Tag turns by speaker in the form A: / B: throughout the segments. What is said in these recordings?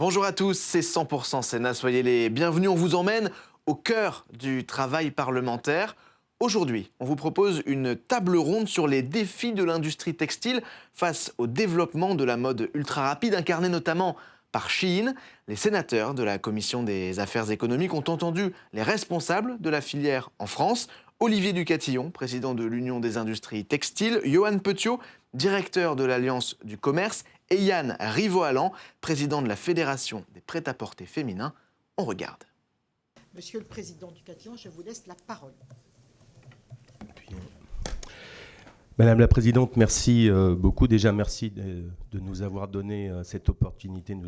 A: Bonjour à tous, c'est 100% Sénat, soyez les bienvenus. On vous emmène au cœur du travail parlementaire. Aujourd'hui, on vous propose une table ronde sur les défis de l'industrie textile face au développement de la mode ultra rapide, incarnée notamment par Shein. Les sénateurs de la Commission des affaires économiques ont entendu les responsables de la filière en France. Olivier Ducatillon, président de l'Union des industries textiles, Johan Petiot, directeur de l'Alliance du commerce, et Yann Rivoalan, président de la Fédération des prêt-à-porter féminins. On regarde.
B: Monsieur le Président Ducatillon, je vous laisse la parole.
C: Madame la Présidente, merci beaucoup. Déjà, merci de nous avoir donné cette opportunité de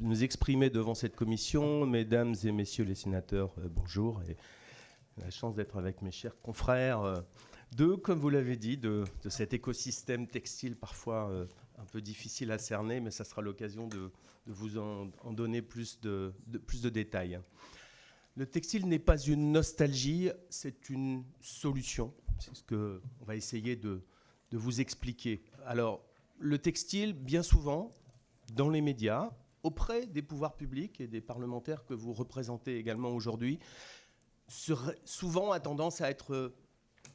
C: nous exprimer devant cette commission. Mesdames et messieurs les sénateurs, bonjour. Et la chance d'être avec mes chers confrères comme vous l'avez dit, de cet écosystème textile parfois un peu difficile à cerner, mais ça sera l'occasion de vous en donner plus de détails. Le textile n'est pas une nostalgie, c'est une solution. C'est ce qu'on va essayer de vous expliquer. Alors, le textile, bien souvent, dans les médias, auprès des pouvoirs publics et des parlementaires que vous représentez également aujourd'hui, souvent a tendance à être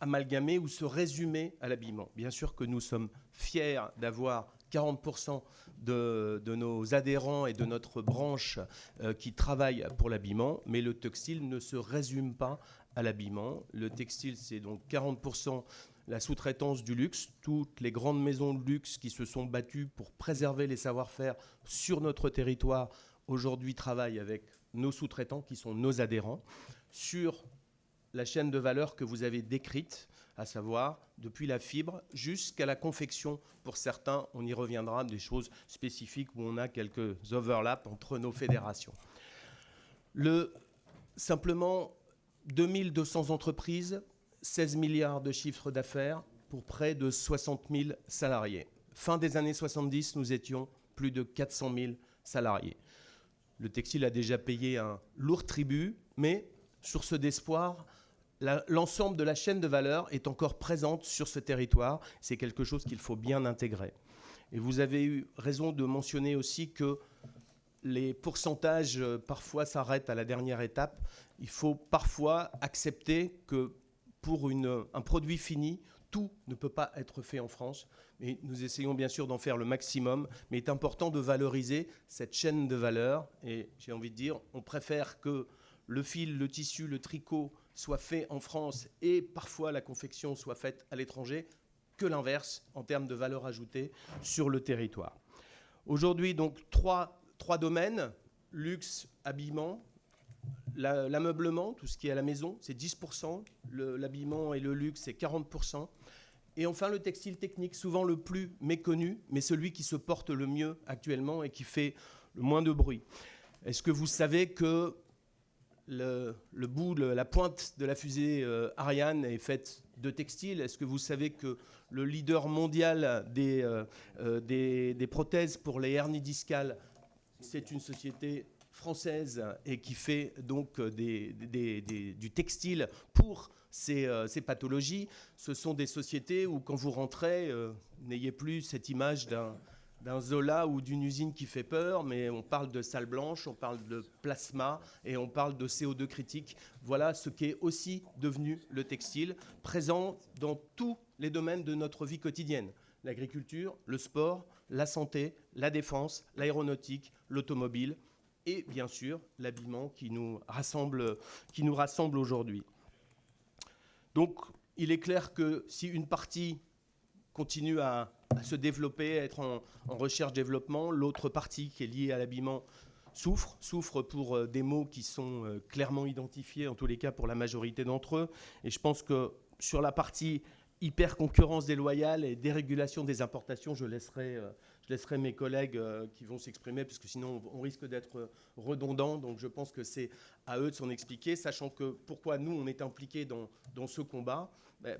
C: amalgamé ou se résumer à l'habillement. Bien sûr que nous sommes fiers d'avoir 40% de nos adhérents et de notre branche qui travaillent pour l'habillement, mais le textile ne se résume pas à l'habillement. Le textile, c'est donc 40% la sous-traitance du luxe. Toutes les grandes maisons de luxe qui se sont battues pour préserver les savoir-faire sur notre territoire, aujourd'hui travaillent avec nos sous-traitants qui sont nos adhérents sur la chaîne de valeur que vous avez décrite, à savoir depuis la fibre jusqu'à la confection. Pour certains, on y reviendra, des choses spécifiques où on a quelques overlaps entre nos fédérations. Simplement, 2200 entreprises, 16 milliards de chiffre d'affaires pour près de 60 000 salariés. Fin des années 70, nous étions plus de 400 000 salariés. Le textile a déjà payé un lourd tribut, mais source d'espoir, l'ensemble de la chaîne de valeur est encore présente sur ce territoire. C'est quelque chose qu'il faut bien intégrer. Et vous avez eu raison de mentionner aussi que les pourcentages parfois s'arrêtent à la dernière étape. Il faut parfois accepter que pour un produit fini, tout ne peut pas être fait en France. Et nous essayons bien sûr d'en faire le maximum, mais il est important de valoriser cette chaîne de valeur. Et j'ai envie de dire, on préfère que le fil, le tissu, le tricot soit fait en France et parfois la confection soit faite à l'étranger que l'inverse en termes de valeur ajoutée sur le territoire. Aujourd'hui, donc, trois domaines, luxe, habillement, l'ameublement, tout ce qui est à la maison, c'est 10%, l'habillement et le luxe, c'est 40%, et enfin le textile technique, souvent le plus méconnu, mais celui qui se porte le mieux actuellement et qui fait le moins de bruit. Est-ce que vous savez que la pointe de la fusée Ariane est faite de textile? Est-ce que vous savez que le leader mondial des prothèses pour les hernies discales, c'est une société française et qui fait donc du textile pour ces pathologies? Ce sont des sociétés où quand vous rentrez, n'ayez plus cette image d'un Zola ou d'une usine qui fait peur, mais on parle de salle blanche, on parle de plasma et on parle de CO2 critique. Voilà ce qu'est aussi devenu le textile, présent dans tous les domaines de notre vie quotidienne. L'agriculture, le sport, la santé, la défense, l'aéronautique, l'automobile et bien sûr l'habillement qui nous rassemble aujourd'hui. Donc il est clair que si une partie continue à se développer, à être en recherche-développement, l'autre partie qui est liée à l'habillement souffre pour des maux qui sont clairement identifiés, en tous les cas pour la majorité d'entre eux. Et je pense que sur la partie hyper-concurrence déloyale et dérégulation des importations, je laisserai mes collègues qui vont s'exprimer, parce que sinon on risque d'être redondant. Donc je pense que c'est à eux de s'en expliquer, sachant que pourquoi nous on est impliqués dans ce combat,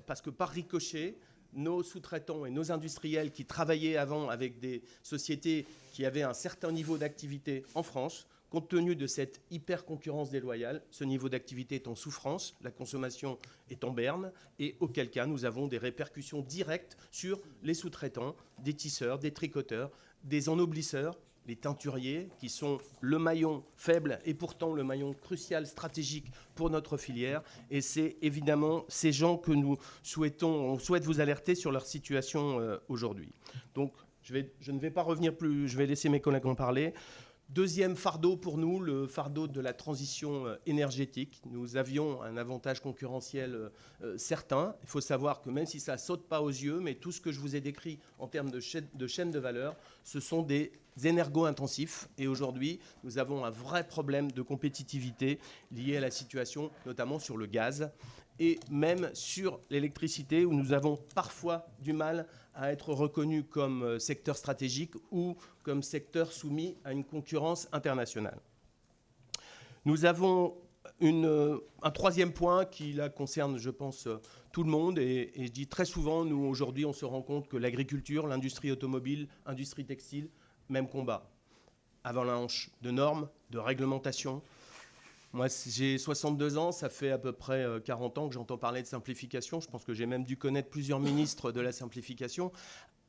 C: parce que par ricochet, nos sous-traitants et nos industriels qui travaillaient avant avec des sociétés qui avaient un certain niveau d'activité en France, compte tenu de cette hyper-concurrence déloyale, ce niveau d'activité est en souffrance, la consommation est en berne, et auquel cas nous avons des répercussions directes sur les sous-traitants, des tisseurs, des tricoteurs, des ennoblisseurs, les teinturiers, qui sont le maillon faible et pourtant le maillon crucial, stratégique pour notre filière. Et c'est évidemment ces gens que on souhaite vous alerter sur leur situation aujourd'hui. Donc, je ne vais pas revenir plus, je vais laisser mes collègues en parler. Deuxième fardeau pour nous, le fardeau de la transition énergétique. Nous avions un avantage concurrentiel certain. Il faut savoir que même si ça ne saute pas aux yeux, mais tout ce que je vous ai décrit en termes de chaîne de valeur, ce sont des énergo-intensifs. Et aujourd'hui, nous avons un vrai problème de compétitivité lié à la situation, notamment sur le gaz et même sur l'électricité, où nous avons parfois du mal à être reconnus comme secteur stratégique ou comme secteur soumis à une concurrence internationale. Nous avons un troisième point qui là, concerne, je pense, tout le monde. Et je dis très souvent, nous, aujourd'hui, on se rend compte que l'agriculture, l'industrie automobile, l'industrie textile, même combat. Avalanche de normes, de réglementations. Moi, j'ai 62 ans, ça fait à peu près 40 ans que j'entends parler de simplification. Je pense que j'ai même dû connaître plusieurs ministres de la simplification.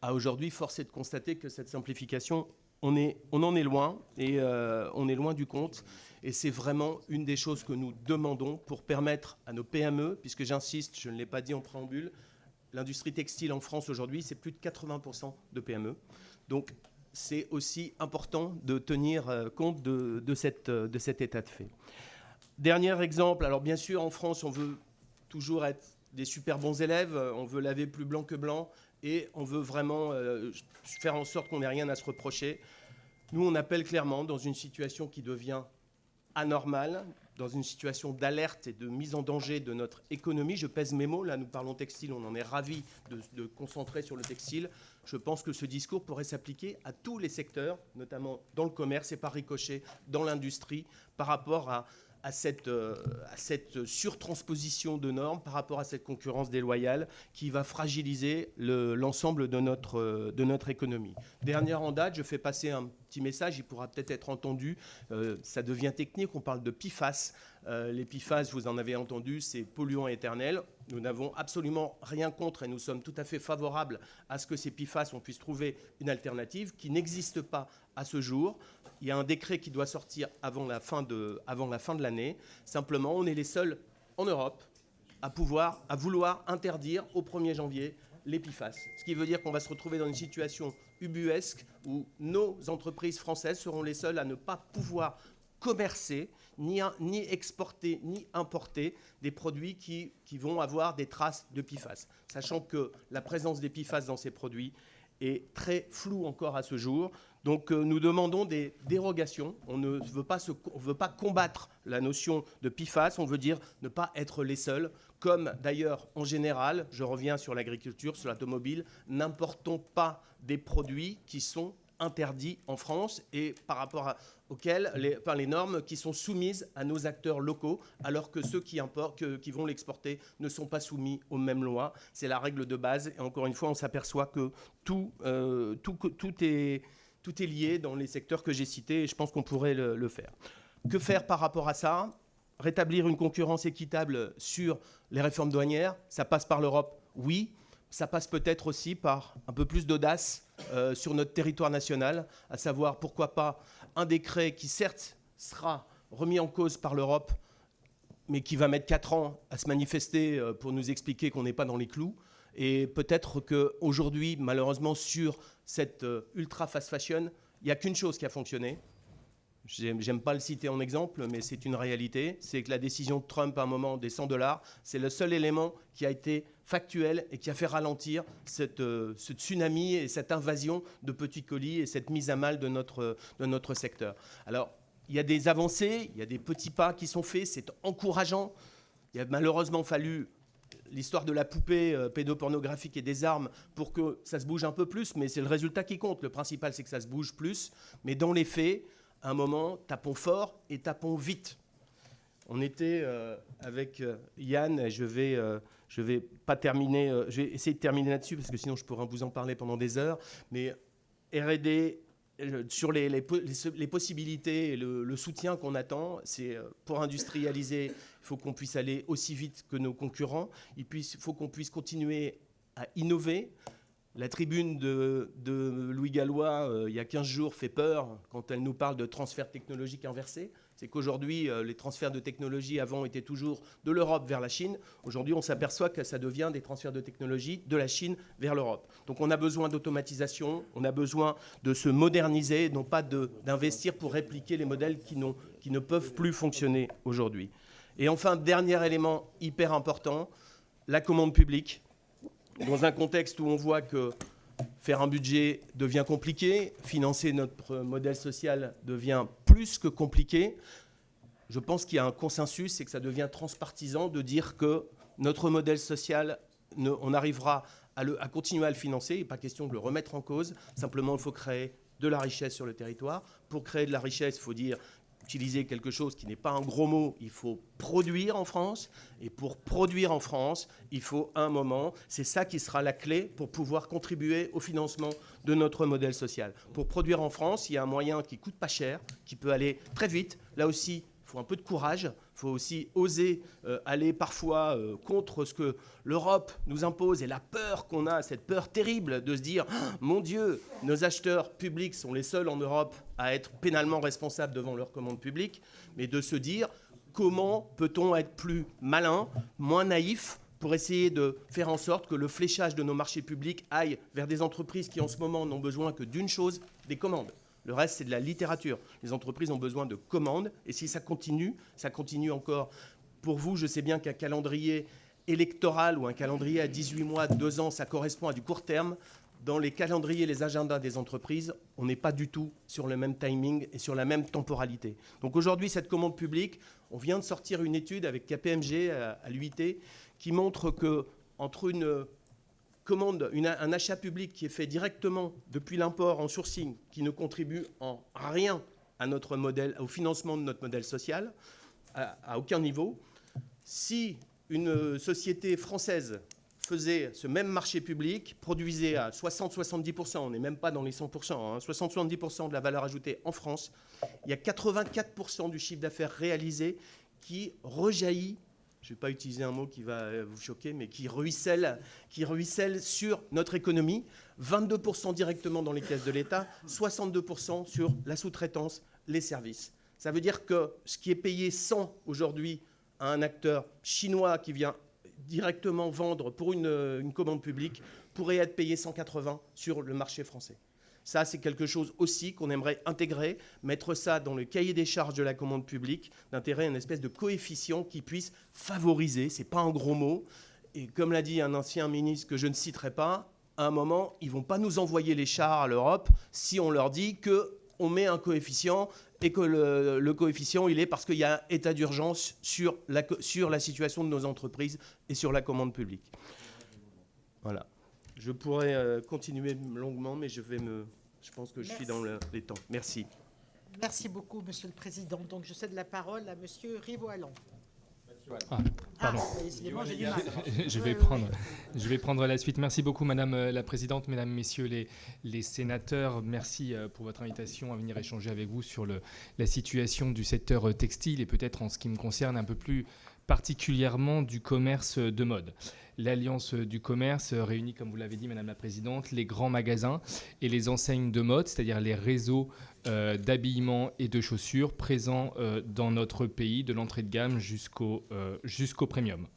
C: À aujourd'hui, force est de constater que cette simplification, on en est loin, et on est loin du compte. Et c'est vraiment une des choses que nous demandons pour permettre à nos PME, puisque j'insiste, je ne l'ai pas dit en préambule, l'industrie textile en France aujourd'hui, c'est plus de 80% de PME. Donc, c'est aussi important de tenir compte de cet état de fait. Dernier exemple, alors bien sûr, en France, on veut toujours être des super bons élèves, on veut laver plus blanc que blanc, et on veut vraiment faire en sorte qu'on n'ait rien à se reprocher. Nous, on appelle clairement, dans une situation qui devient anormale, dans une situation d'alerte et de mise en danger de notre économie, je pèse mes mots, là nous parlons textile, on en est ravis de concentrer sur le textile. Je pense que ce discours pourrait s'appliquer à tous les secteurs, notamment dans le commerce et par ricochet dans l'industrie, par rapport à cette surtransposition de normes, par rapport à cette concurrence déloyale qui va fragiliser l'ensemble de notre économie. Dernière en date, je fais passer un petit message, il pourra peut-être être entendu, ça devient technique, on parle de PFAS. Les PFAS, vous en avez entendu, c'est polluants éternels. Nous n'avons absolument rien contre et nous sommes tout à fait favorables à ce que ces PFAS, on puisse trouver une alternative qui n'existe pas à ce jour. Il y a un décret qui doit sortir avant la fin de l'année. Simplement, on est les seuls en Europe à vouloir interdire au 1er janvier les PFAS. Ce qui veut dire qu'on va se retrouver dans une situation ubuesque où nos entreprises françaises seront les seules à ne pas pouvoir commercer, ni exporter, ni importer des produits qui vont avoir des traces de PFAS. Sachant que la présence des PFAS dans ces produits est très floue encore à ce jour. Donc nous demandons des dérogations. On ne veut pas combattre la notion de PFAS, on veut dire ne pas être les seuls. Comme d'ailleurs en général, je reviens sur l'agriculture, sur l'automobile, n'importons pas des produits qui sont interdits en France et par rapport auxquels les normes qui sont soumises à nos acteurs locaux, alors que ceux qui vont l'exporter ne sont pas soumis aux mêmes lois. C'est la règle de base. Et encore une fois, on s'aperçoit que tout est lié dans les secteurs que j'ai cités et je pense qu'on pourrait le faire. Que faire par rapport à ça ? Rétablir une concurrence équitable sur les réformes douanières, ça passe par l'Europe, oui. Ça passe peut-être aussi par un peu plus d'audace sur notre territoire national, à savoir pourquoi pas un décret qui certes sera remis en cause par l'Europe, mais qui va mettre 4 ans à se manifester pour nous expliquer qu'on n'est pas dans les clous. Et peut-être qu'aujourd'hui, malheureusement, sur cette ultra fast fashion, il n'y a qu'une chose qui a fonctionné. J'aime pas le citer en exemple, mais c'est une réalité. C'est que la décision de Trump à un moment des $100, c'est le seul élément qui a été factuel et qui a fait ralentir ce tsunami et cette invasion de petits colis et cette mise à mal de notre secteur. Alors, il y a des avancées, il y a des petits pas qui sont faits, c'est encourageant. Il a malheureusement fallu l'histoire de la poupée pédopornographique et des armes pour que ça se bouge un peu plus, mais c'est le résultat qui compte. Le principal, c'est que ça se bouge plus. Mais dans les faits, à un moment, tapons fort et tapons vite. On était avec Yann, et je vais pas terminer, je vais essayer de terminer là-dessus parce que sinon je pourrais vous en parler pendant des heures. Mais R&D sur les possibilités et le soutien qu'on attend, c'est pour industrialiser, il faut qu'on puisse aller aussi vite que nos concurrents. Il faut qu'on puisse continuer à innover. La tribune de Louis Gallois, il y a 15 jours, fait peur quand elle nous parle de transfert technologique inversé. C'est qu'aujourd'hui, les transferts de technologie avant étaient toujours de l'Europe vers la Chine. Aujourd'hui, on s'aperçoit que ça devient des transferts de technologie de la Chine vers l'Europe. Donc on a besoin d'automatisation, on a besoin de se moderniser, non pas d'investir pour répliquer les modèles qui ne peuvent plus fonctionner aujourd'hui. Et enfin, dernier élément hyper important, la commande publique. Dans un contexte où on voit que faire un budget devient compliqué, financer notre modèle social devient plus que compliqué, je pense qu'il y a un consensus et que ça devient transpartisan de dire que notre modèle social, on arrivera à continuer à le financer. Il n'est pas question de le remettre en cause. Simplement, il faut créer de la richesse sur le territoire. Pour créer de la richesse, il faut utiliser quelque chose qui n'est pas un gros mot, il faut produire en France. Et pour produire en France, il faut un moment, c'est ça qui sera la clé pour pouvoir contribuer au financement de notre modèle social. Pour produire en France, il y a un moyen qui ne coûte pas cher, qui peut aller très vite. Là aussi, il faut un peu de courage, il faut aussi oser aller parfois contre ce que l'Europe nous impose et la peur qu'on a, cette peur terrible de se dire « Mon Dieu, nos acheteurs publics sont les seuls en Europe à être pénalement responsables devant leurs commandes publiques », mais de se dire « Comment peut-on être plus malin, moins naïf ?» pour essayer de faire en sorte que le fléchage de nos marchés publics aille vers des entreprises qui en ce moment n'ont besoin que d'une chose, des commandes. Le reste, c'est de la littérature. Les entreprises ont besoin de commandes. Et si ça continue encore. Pour vous, je sais bien qu'un calendrier électoral ou un calendrier à 18 mois, 2 ans, ça correspond à du court terme. Dans les calendriers, les agendas des entreprises, on n'est pas du tout sur le même timing et sur la même temporalité. Donc aujourd'hui, cette commande publique, on vient de sortir une étude avec KPMG à l'UIT qui montre qu'entre un achat public qui est fait directement depuis l'import en sourcing, qui ne contribue en rien à notre modèle, au financement de notre modèle social, à aucun niveau. Si une société française faisait ce même marché public, produisait à 60-70%, on n'est même pas dans les 100%, hein, 60-70% de la valeur ajoutée en France, il y a 84% du chiffre d'affaires réalisé qui rejaillit, je ne vais pas utiliser un mot qui va vous choquer, mais qui ruisselle sur notre économie, 22% directement dans les caisses de l'État, 62% sur la sous-traitance, les services. Ça veut dire que ce qui est payé 100 aujourd'hui à un acteur chinois qui vient directement vendre pour une commande publique pourrait être payé 180 sur le marché français. Ça, c'est quelque chose aussi qu'on aimerait intégrer, mettre ça dans le cahier des charges de la commande publique, d'intégrer une espèce de coefficient qui puisse favoriser, c'est pas un gros mot, et comme l'a dit un ancien ministre que je ne citerai pas, à un moment, ils ne vont pas nous envoyer les chars à l'Europe si on leur dit qu'on met un coefficient et que le coefficient, il est parce qu'il y a un état d'urgence sur la situation de nos entreprises et sur la commande publique. Voilà. Je pourrais continuer longuement, mais je pense que je suis dans les temps. Merci.
B: Merci beaucoup, Monsieur le Président. Donc, je cède la parole à Monsieur Rivoalan.
D: Pardon.
B: Décidément, j'ai du mal.
D: Je vais prendre la suite. Merci beaucoup, Madame la Présidente, Mesdames, Messieurs les sénateurs. Merci pour votre invitation à venir échanger avec vous sur la situation du secteur textile et peut-être en ce qui me concerne un peu plus particulièrement du commerce de mode. L'Alliance du commerce réunit, comme vous l'avez dit, Madame la Présidente, les grands magasins et les enseignes de mode, c'est-à-dire les réseaux d'habillement et de chaussures présents dans notre pays, de l'entrée de gamme jusqu'au premium.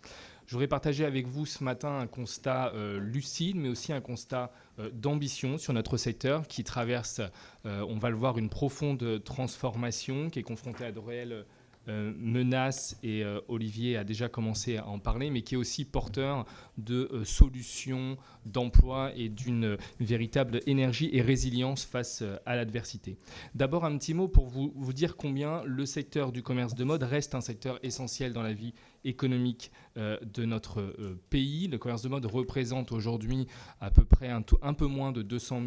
D: Je voudrais partager avec vous ce matin un constat lucide, mais aussi un constat d'ambition sur notre secteur qui traverse, on va le voir, une profonde transformation, qui est confrontée à de réelles menace, et Olivier a déjà commencé à en parler, mais qui est aussi porteur de solutions, d'emploi et d'une véritable énergie et résilience face à l'adversité. D'abord, un petit mot pour vous dire combien le secteur du commerce de mode reste un secteur essentiel dans la vie économique de notre pays. Le commerce de mode représente aujourd'hui à peu près un peu moins de 200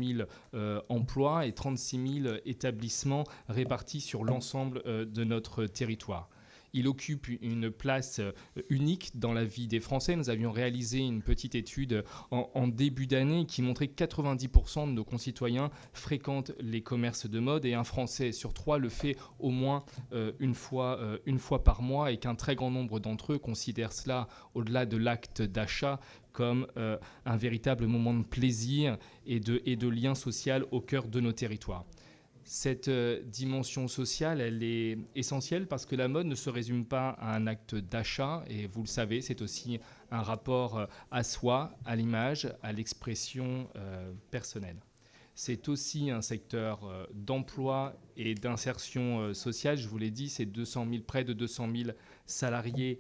D: 000 emplois et 36 000 établissements répartis sur l'ensemble de notre territoire. Il occupe une place unique dans la vie des Français. Nous avions réalisé une petite étude en début d'année qui montrait que 90% de nos concitoyens fréquentent les commerces de mode et un Français sur 3 le fait au moins une fois par mois et qu'un très grand nombre d'entre eux considèrent cela, au-delà de l'acte d'achat, comme un véritable moment de plaisir et de lien social au cœur de nos territoires. Cette dimension sociale, elle est essentielle parce que la mode ne se résume pas à un acte d'achat et vous le savez, c'est aussi un rapport à soi, à l'image, à l'expression personnelle. C'est aussi un secteur d'emploi et d'insertion sociale. Je vous l'ai dit, c'est près de 200 000 salariés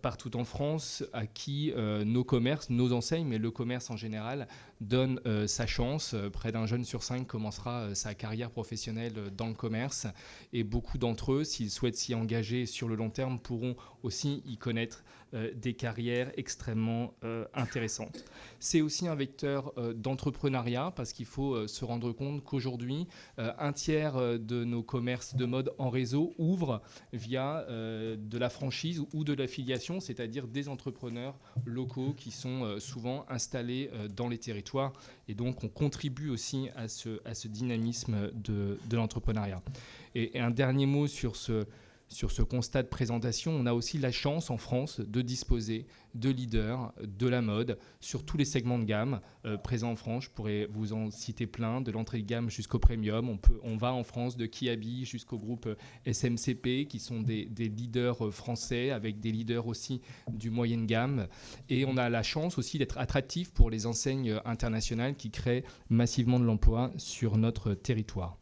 D: partout en France à qui nos commerces, nos enseignes, mais le commerce en général, donne sa chance. Près d'un jeune sur 5 commencera sa carrière professionnelle dans le commerce. Et beaucoup d'entre eux, s'ils souhaitent s'y engager sur le long terme, pourront aussi y connaître des carrières extrêmement intéressantes. C'est aussi un vecteur d'entrepreneuriat parce qu'il faut se rendre compte qu'aujourd'hui, un tiers de nos commerces de mode en réseau ouvrent via de la franchise ou de l'affiliation, c'est-à-dire des entrepreneurs locaux qui sont souvent installés dans les territoires. Et donc, on contribue aussi à ce dynamisme de l'entrepreneuriat. Et un dernier mot sur ce constat de présentation, on a aussi la chance en France de disposer de leaders de la mode sur tous les segments de gamme présents en France. Je pourrais vous en citer plein, de l'entrée de gamme jusqu'au premium. On va en France de Kiabi jusqu'au groupe SMCP, qui sont des leaders français, avec des leaders aussi du moyenne gamme. Et on a la chance aussi d'être attractif pour les enseignes internationales qui créent massivement de l'emploi sur notre territoire.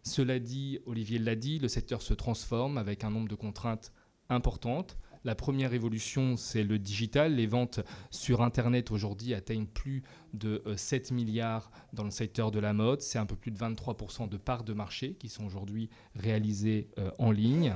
D: Cela dit, Olivier l'a dit, le secteur se transforme avec un nombre de contraintes importantes. La première évolution, c'est le digital. Les ventes sur Internet aujourd'hui atteignent plus de 7 milliards dans le secteur de la mode. C'est un peu plus de 23% de parts de marché qui sont aujourd'hui réalisées en ligne.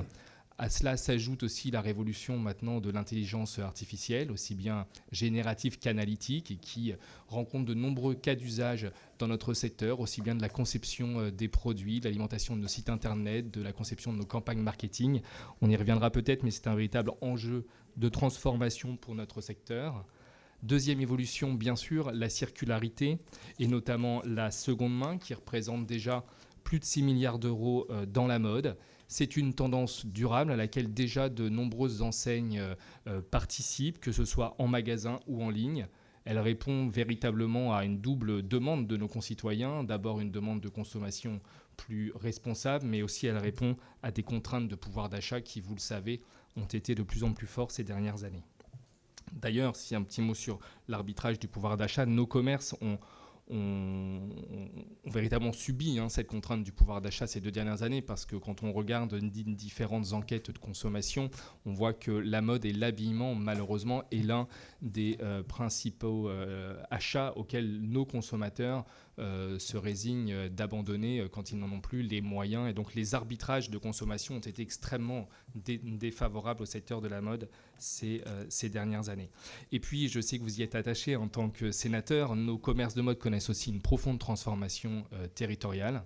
D: À cela s'ajoute aussi la révolution maintenant de l'intelligence artificielle, aussi bien générative qu'analytique, et qui rencontre de nombreux cas d'usage dans notre secteur, aussi bien de la conception des produits, de l'alimentation de nos sites internet, de la conception de nos campagnes marketing. On y reviendra peut-être, mais c'est un véritable enjeu de transformation pour notre secteur. Deuxième évolution, bien sûr, la circularité, et notamment la seconde main, qui représente déjà plus de 6 milliards d'euros dans la mode. C'est une tendance durable à laquelle déjà de nombreuses enseignes participent, que ce soit en magasin ou en ligne. Elle répond véritablement à une double demande de nos concitoyens. D'abord, une demande de consommation plus responsable, mais aussi elle répond à des contraintes de pouvoir d'achat qui, vous le savez, ont été de plus en plus fortes ces dernières années. D'ailleurs, si un petit mot sur l'arbitrage du pouvoir d'achat, nos commerces ont véritablement subi cette contrainte du pouvoir d'achat ces 2 dernières années, parce que quand on regarde différentes enquêtes de consommation, on voit que la mode et l'habillement, malheureusement, est l'un des principaux achats auxquels nos consommateurs se résignent d'abandonner quand ils n'en ont plus les moyens. Et donc les arbitrages de consommation ont été extrêmement défavorables au secteur de la mode ces dernières années. Et puis, je sais que vous y êtes attaché en tant que sénateur, nos commerces de mode connaissent aussi une profonde transformation territoriale.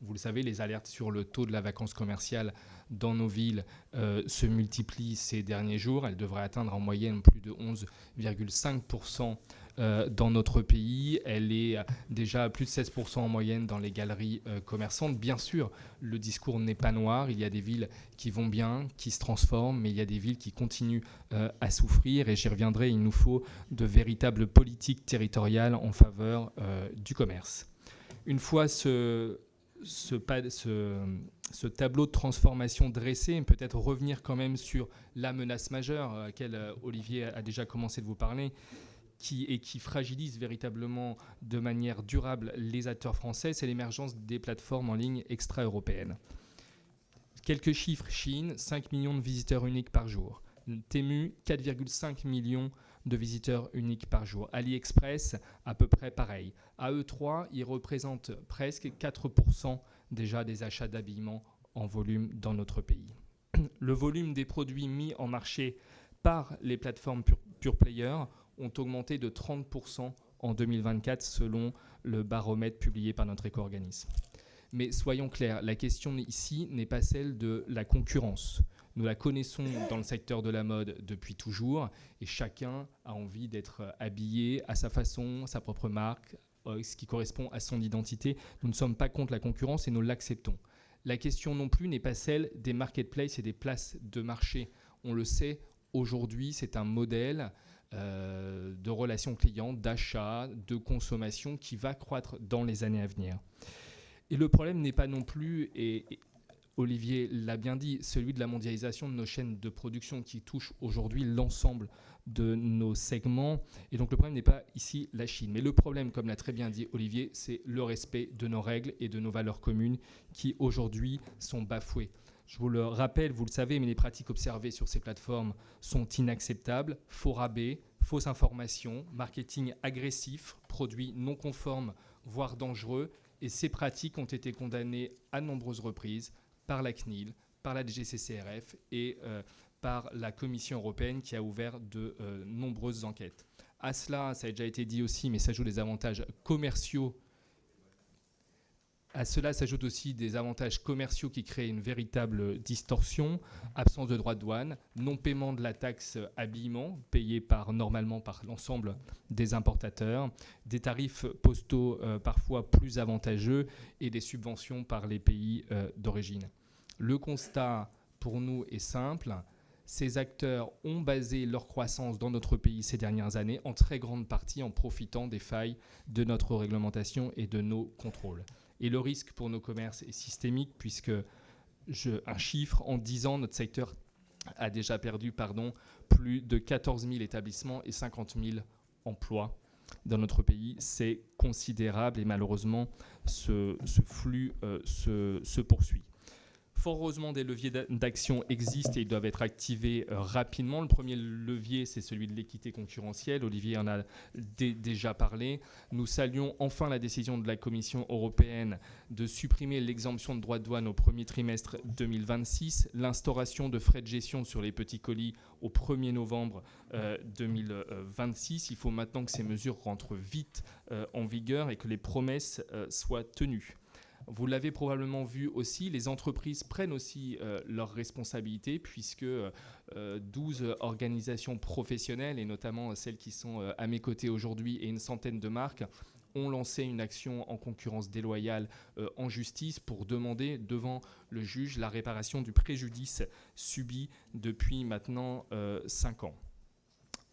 D: Vous le savez, les alertes sur le taux de la vacance commerciale dans nos villes se multiplient ces derniers jours. Elles devraient atteindre en moyenne plus de 11,5% dans notre pays. Elle est déjà à plus de 16% en moyenne dans les galeries commerçantes. Bien sûr, le discours n'est pas noir. Il y a des villes qui vont bien, qui se transforment, mais il y a des villes qui continuent à souffrir. Et j'y reviendrai, il nous faut de véritables politiques territoriales en faveur du commerce. Une fois ce tableau de transformation dressé, peut-être revenir quand même sur la menace majeure à laquelle Olivier a déjà commencé de vous parler, qui fragilise véritablement de manière durable les acteurs français, c'est l'émergence des plateformes en ligne extra-européennes. Quelques chiffres: Chine, 5 millions de visiteurs uniques par jour. Temu, 4,5 millions de visiteurs uniques par jour. AliExpress, à peu près pareil. À eux trois, ils représentent presque 4% déjà des achats d'habillement en volume dans notre pays. Le volume des produits mis en marché par les plateformes pure players ont augmenté de 30% en 2024 selon le baromètre publié par notre éco-organisme. Mais soyons clairs, la question ici n'est pas celle de la concurrence. Nous la connaissons dans le secteur de la mode depuis toujours et chacun a envie d'être habillé à sa façon, sa propre marque, ce qui correspond à son identité. Nous ne sommes pas contre la concurrence et nous l'acceptons. La question non plus n'est pas celle des marketplaces et des places de marché. On le sait, aujourd'hui, c'est un modèle de relations clients, d'achat, de consommation qui va croître dans les années à venir. Et le problème n'est pas non plus, et Olivier l'a bien dit, celui de la mondialisation de nos chaînes de production qui touche aujourd'hui l'ensemble de nos segments. Et donc le problème n'est pas ici la Chine. Mais le problème, comme l'a très bien dit Olivier, c'est le respect de nos règles et de nos valeurs communes qui aujourd'hui sont bafouées. Je vous le rappelle, vous le savez, mais les pratiques observées sur ces plateformes sont inacceptables. Faux rabais, fausses informations, marketing agressif, produits non conformes, voire dangereux. Et ces pratiques ont été condamnées à nombreuses reprises par la CNIL, par la DGCCRF et par la Commission européenne qui a ouvert de nombreuses enquêtes. À cela, ça a déjà été dit aussi, mais s'ajoutent des avantages commerciaux. À cela s'ajoutent aussi des avantages commerciaux qui créent une véritable distorsion, absence de droits de douane, non-paiement de la taxe habillement, payée normalement par l'ensemble des importateurs, des tarifs postaux parfois plus avantageux et des subventions par les pays d'origine. Le constat pour nous est simple. Ces acteurs ont basé leur croissance dans notre pays ces dernières années, en très grande partie en profitant des failles de notre réglementation et de nos contrôles. Et le risque pour nos commerces est systémique puisque, un chiffre, en 10 ans, notre secteur a déjà perdu plus de 14 000 établissements et 50 000 emplois dans notre pays. C'est considérable et malheureusement, ce flux se poursuit. Fort heureusement, des leviers d'action existent et ils doivent être activés rapidement. Le premier levier, c'est celui de l'équité concurrentielle. Olivier en a déjà parlé. Nous saluons enfin la décision de la Commission européenne de supprimer l'exemption de droits de douane au premier trimestre 2026, l'instauration de frais de gestion sur les petits colis au 1er novembre 2026. Il faut maintenant que ces mesures rentrent vite en vigueur et que les promesses soient tenues. Vous l'avez probablement vu aussi, les entreprises prennent aussi leurs responsabilités puisque 12 organisations professionnelles, et notamment celles qui sont à mes côtés aujourd'hui, et une centaine de marques, ont lancé une action en concurrence déloyale en justice pour demander devant le juge la réparation du préjudice subi depuis maintenant 5 ans.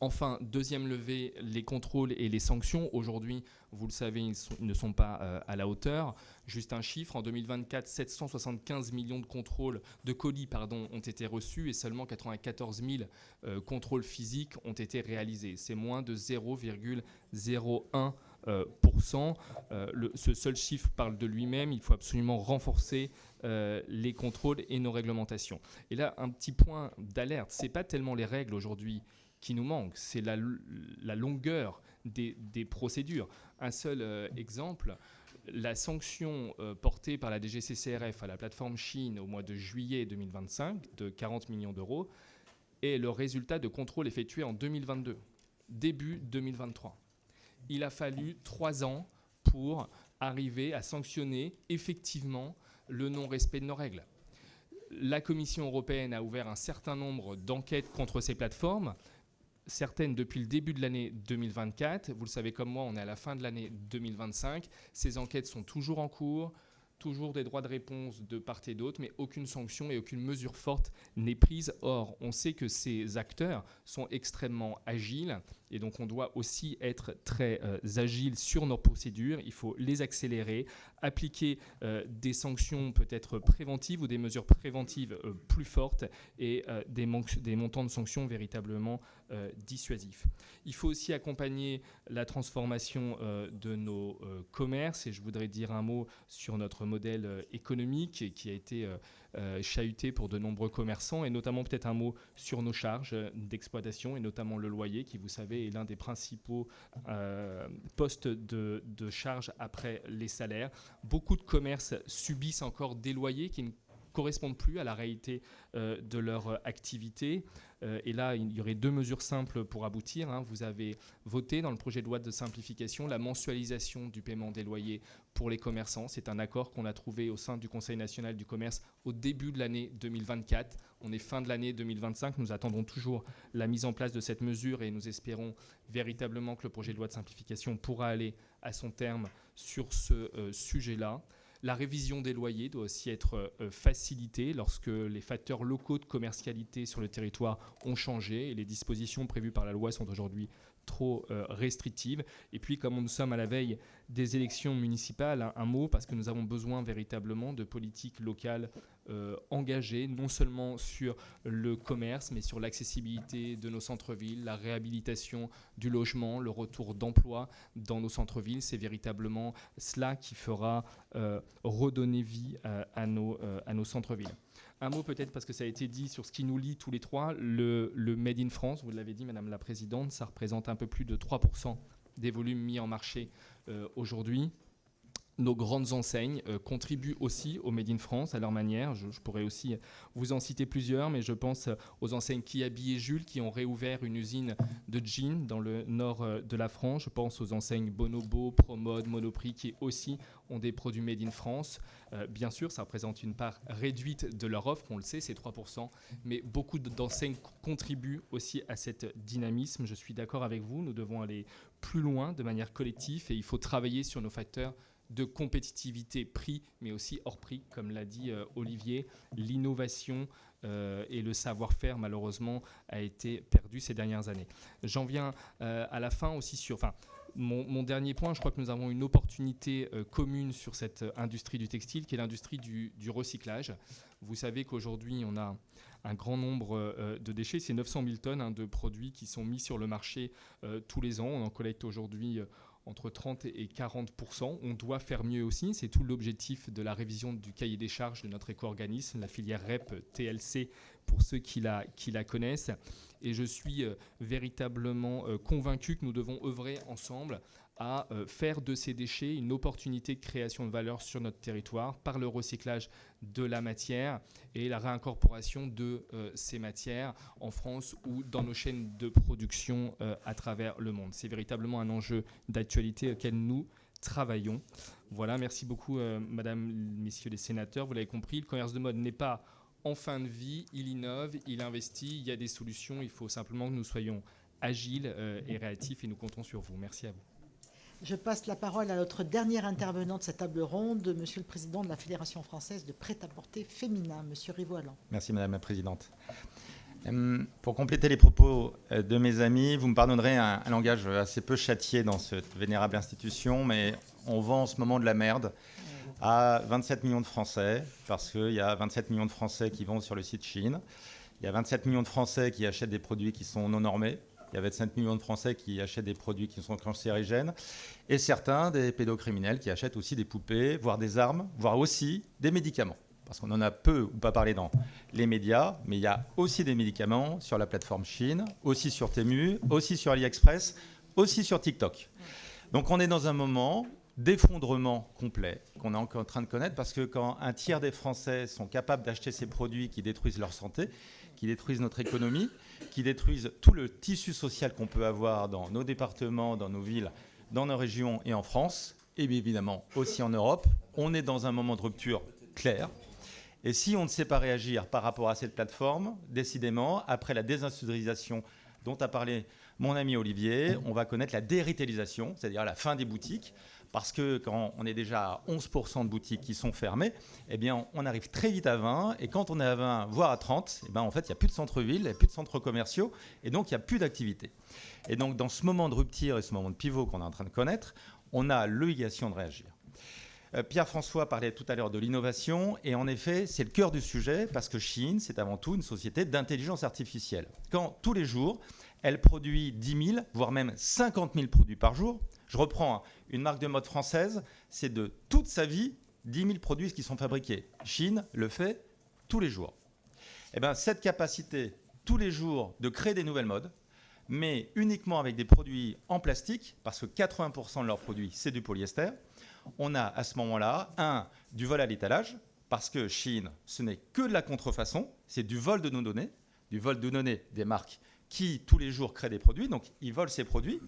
D: Enfin, deuxième levier, les contrôles et les sanctions. Aujourd'hui, vous le savez, ils ne sont pas à la hauteur. Juste un chiffre, en 2024, 775 millions de colis ont été reçus et seulement 94 000 contrôles physiques ont été réalisés. C'est moins de 0,01%. Ce seul chiffre parle de lui-même. Il faut absolument renforcer les contrôles et nos réglementations. Et là, un petit point d'alerte, ce n'est pas tellement les règles aujourd'hui qui nous manque, c'est la longueur des procédures. Un seul exemple, la sanction portée par la DGCCRF à la plateforme Chine au mois de juillet 2025 de 40 millions d'euros est le résultat de contrôles effectués en 2022, début 2023. Il a fallu 3 ans pour arriver à sanctionner effectivement le non-respect de nos règles. La Commission européenne a ouvert un certain nombre d'enquêtes contre ces plateformes, certaines depuis le début de l'année 2024. Vous le savez comme moi, on est à la fin de l'année 2025. Ces enquêtes sont toujours en cours, toujours des droits de réponse de part et d'autre, mais aucune sanction et aucune mesure forte n'est prise. Or, on sait que ces acteurs sont extrêmement agiles et donc on doit aussi être très agile sur nos procédures. Il faut les accélérer, appliquer des sanctions peut-être préventives ou des mesures préventives plus fortes et des montants de sanctions véritablement dissuasifs. Il faut aussi accompagner la transformation de nos commerces et je voudrais dire un mot sur notre modèle économique qui a été chahuté pour de nombreux commerçants et notamment peut-être un mot sur nos charges d'exploitation et notamment le loyer qui, vous savez, est l'un des principaux postes de charges après les salaires. Beaucoup de commerces subissent encore des loyers qui ne correspondent plus à la réalité de leur activité. Et là, il y aurait 2 mesures simples pour aboutir. Vous avez voté dans le projet de loi de simplification la mensualisation du paiement des loyers pour les commerçants. C'est un accord qu'on a trouvé au sein du Conseil national du commerce au début de l'année 2024. On est fin de l'année 2025. Nous attendons toujours la mise en place de cette mesure et nous espérons véritablement que le projet de loi de simplification pourra aller à son terme sur ce sujet-là. La révision des loyers doit aussi être facilitée lorsque les facteurs locaux de commercialité sur le territoire ont changé et les dispositions prévues par la loi sont aujourd'hui trop restrictives. Et puis, comme nous sommes à la veille des élections municipales, un mot, parce que nous avons besoin véritablement de politiques locales engagées, non seulement sur le commerce, mais sur l'accessibilité de nos centres-villes, la réhabilitation du logement, le retour d'emploi dans nos centres-villes. C'est véritablement cela qui fera redonner vie à nos centres-villes. Un mot peut-être, parce que ça a été dit, sur ce qui nous lie tous les trois, le Made in France, vous l'avez dit Madame la Présidente, ça représente un peu plus de 3% des volumes mis en marché aujourd'hui. Nos grandes enseignes contribuent aussi au Made in France à leur manière. Je pourrais aussi vous en citer plusieurs, mais je pense aux enseignes Qui Habille et Jules qui ont réouvert une usine de jeans dans le nord de la France. Je pense aux enseignes Bonobo, Promode, Monoprix qui aussi ont des produits Made in France. Bien sûr, ça représente une part réduite de leur offre, on le sait, c'est 3%, mais beaucoup d'enseignes contribuent aussi à cet dynamisme. Je suis d'accord avec vous, nous devons aller plus loin de manière collective et il faut travailler sur nos facteurs de compétitivité prix, mais aussi hors prix, comme l'a dit Olivier. L'innovation et le savoir-faire, malheureusement, a été perdu ces dernières années. J'en viens à la fin aussi sur... Mon dernier point, je crois que nous avons une opportunité commune sur cette industrie du textile, qui est l'industrie du recyclage. Vous savez qu'aujourd'hui, on a un grand nombre de déchets. C'est 900 000 tonnes de produits qui sont mis sur le marché tous les ans. On en collecte aujourd'hui entre 30 et 40%. On doit faire mieux aussi. C'est tout l'objectif de la révision du cahier des charges de notre éco-organisme, la filière REP TLC, pour ceux qui la connaissent. Et je suis véritablement convaincu que nous devons œuvrer ensemble à faire de ces déchets une opportunité de création de valeur sur notre territoire par le recyclage de la matière et la réincorporation de ces matières en France ou dans nos chaînes de production à travers le monde. C'est véritablement un enjeu d'actualité auquel nous travaillons. Voilà, merci beaucoup Madame, Messieurs les sénateurs. Vous l'avez compris, le commerce de mode n'est pas en fin de vie, il innove, il investit, il y a des solutions. Il faut simplement que nous soyons agiles et réactifs et nous comptons sur vous. Merci à vous.
B: Je passe la parole à notre dernier intervenant de cette table ronde, Monsieur le Président de la Fédération française de prêt-à-porter féminin, Monsieur Rivoalan.
E: Merci Madame la Présidente. Pour compléter les propos de mes amis, vous me pardonnerez un langage assez peu châtié dans cette vénérable institution, mais on vend en ce moment de la merde à 27 millions de Français, parce qu'il y a 27 millions de Français qui vont sur le site Chine, il y a 27 millions de Français qui achètent des produits qui sont non normés, il y a 27 millions de Français qui achètent des produits qui sont cancérigènes, et certains des pédocriminels qui achètent aussi des poupées, voire des armes, voire aussi des médicaments. Parce qu'on en a peu ou pas parlé dans les médias, mais il y a aussi des médicaments sur la plateforme Chine, aussi sur Temu, aussi sur AliExpress, aussi sur TikTok. Donc on est dans un moment d'effondrement complet qu'on est encore en train de connaître, parce que quand un tiers des Français sont capables d'acheter ces produits qui détruisent leur santé, qui détruisent notre économie, qui détruisent tout le tissu social qu'on peut avoir dans nos départements, dans nos villes, dans nos régions et en France, et bien évidemment aussi en Europe, on est dans un moment de rupture clair. Et si on ne sait pas réagir par rapport à cette plateforme, décidément, après la désindustrialisation dont a parlé mon ami Olivier, on va connaître la déritailisation, c'est-à-dire la fin des boutiques, parce que quand on est déjà à 11% de boutiques qui sont fermées, eh bien, on arrive très vite à 20, et quand on est à 20, voire à 30, eh bien, en fait, il n'y a plus de centre-ville, il n'y a plus de centres commerciaux, et donc il n'y a plus d'activité. Et donc, dans ce moment de rupture et ce moment de pivot qu'on est en train de connaître, on a l'obligation de réagir. Pierre-François parlait tout à l'heure de l'innovation, et en effet, c'est le cœur du sujet, parce que Chine, c'est avant tout une société d'intelligence artificielle. Quand, tous les jours, elle produit 10 000, voire même 50 000 produits par jour, je reprends une marque de mode française, c'est de toute sa vie 10 000 produits qui sont fabriqués. Chine le fait tous les jours. Et bien, cette capacité, tous les jours, de créer des nouvelles modes, mais uniquement avec des produits en plastique, parce que 80% de leurs produits, c'est du polyester, on a à ce moment-là, du vol à l'étalage, Parce que Chine, ce n'est que de la contrefaçon, c'est du vol de nos données, du vol de données des marques qui, tous les jours, créent des produits. Donc, ils volent ces produits.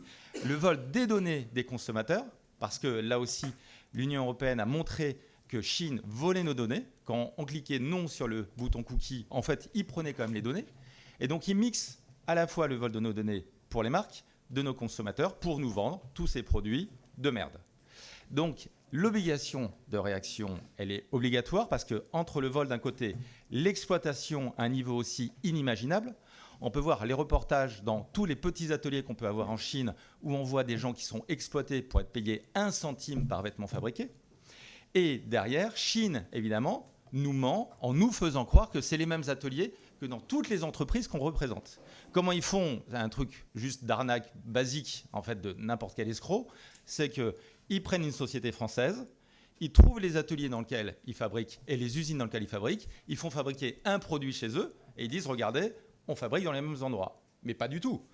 E: Le vol des données des consommateurs, parce que là aussi, l'Union européenne a montré que Chine volait nos données. Quand on cliquait non sur le bouton cookie, en fait, ils prenaient quand même les données. Et donc, ils mixent à la fois le vol de nos données pour les marques, de nos consommateurs, pour nous vendre tous ces produits de merde. Donc, l'obligation de réaction, elle est obligatoire parce que entre le vol d'un côté, l'exploitation à un niveau aussi inimaginable, on peut voir les reportages dans tous les petits ateliers qu'on peut avoir en Chine où on voit des gens qui sont exploités pour être payés 1 centime par vêtement fabriqué. Et derrière, Chine, évidemment, nous ment en nous faisant croire que c'est les mêmes ateliers que dans toutes les entreprises qu'on représente. Comment ils font un truc juste d'arnaque basique en fait de n'importe quel escroc, c'est qu'ils prennent une société française, ils trouvent les ateliers dans lesquels ils fabriquent et les usines dans lesquelles ils fabriquent, ils font fabriquer un produit chez eux et ils disent regardez, on fabrique dans les mêmes endroits. Mais pas du tout.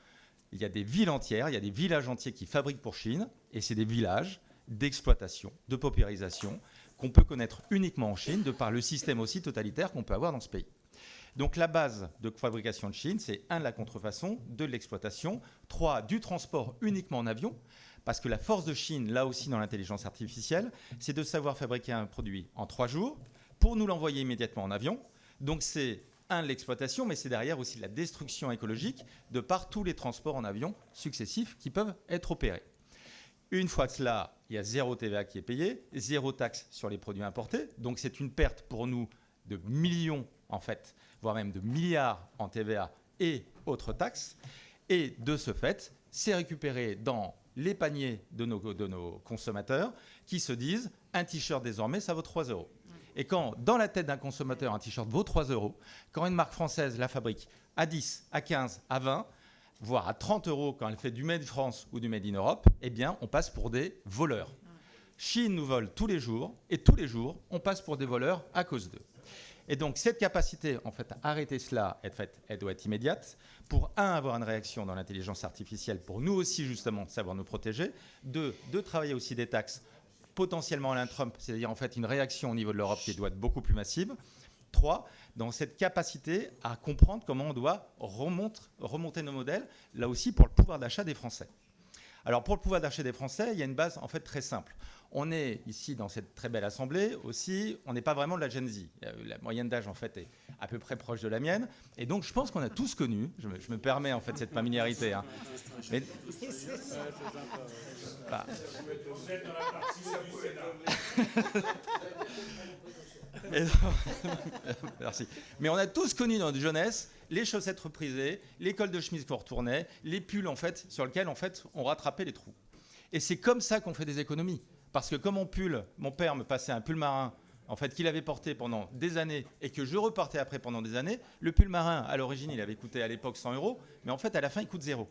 E: Il y a des villes entières, il y a des villages entiers qui fabriquent pour Chine et c'est des villages d'exploitation, de paupérisation qu'on peut connaître uniquement en Chine de par le système aussi totalitaire qu'on peut avoir dans ce pays. Donc la base de fabrication de Chine, c'est 1, la contrefaçon, 2, l'exploitation, 3, du transport uniquement en avion, parce que la force de Chine, là aussi dans l'intelligence artificielle, c'est de savoir fabriquer un produit en 3 jours pour nous l'envoyer immédiatement en avion. Donc c'est 1, l'exploitation, mais c'est derrière aussi la destruction écologique de par tous les transports en avion successifs qui peuvent être opérés. Une fois que cela, il y a 0 TVA qui est payé, 0 taxe sur les produits importés. Donc c'est une perte pour nous de millions, en fait, voire même de milliards en TVA et autres taxes. Et de ce fait, c'est récupéré dans les paniers de nos consommateurs qui se disent un t-shirt désormais, ça vaut 3 €. Et quand, dans la tête d'un consommateur, un t-shirt vaut 3 €, quand une marque française la fabrique à 10, à 15, à 20, voire à 30 € quand elle fait du Made in France ou du Made in Europe, eh bien, on passe pour des voleurs. Chine nous vole tous les jours, et tous les jours, on passe pour des voleurs à cause d'eux. Et donc, cette capacité, en fait, à arrêter cela, elle doit être immédiate. Pour, 1, avoir une réaction dans l'intelligence artificielle, pour nous aussi, justement, savoir nous protéger. 2, de travailler aussi des taxes potentiellement à l'un Trump, c'est-à-dire, en fait, une réaction au niveau de l'Europe qui doit être beaucoup plus massive. 3, dans cette capacité à comprendre comment on doit remonter nos modèles, là aussi pour le pouvoir d'achat des Français. Alors pour le pouvoir d'achat des Français, il y a une base en fait très simple. On est ici dans cette très belle assemblée aussi, on n'est pas vraiment de la Gen Z. La moyenne d'âge en fait est à peu près proche de la mienne. Et donc je pense qu'on a tous connu, je me permets en fait cette familiarité. Hein. Mais, bah. Merci. Mais on a tous connu dans notre jeunesse les chaussettes reprisées, les cols de chemise qu'on retournait, les pulls en fait sur lesquels en fait on rattrapait les trous. Et c'est comme ça qu'on fait des économies. Parce que comme mon père me passait un pull marin en fait qu'il avait porté pendant des années et que je reportais après pendant des années, le pull marin à l'origine il avait coûté à l'époque 100 €, mais en fait à la fin il coûte 0.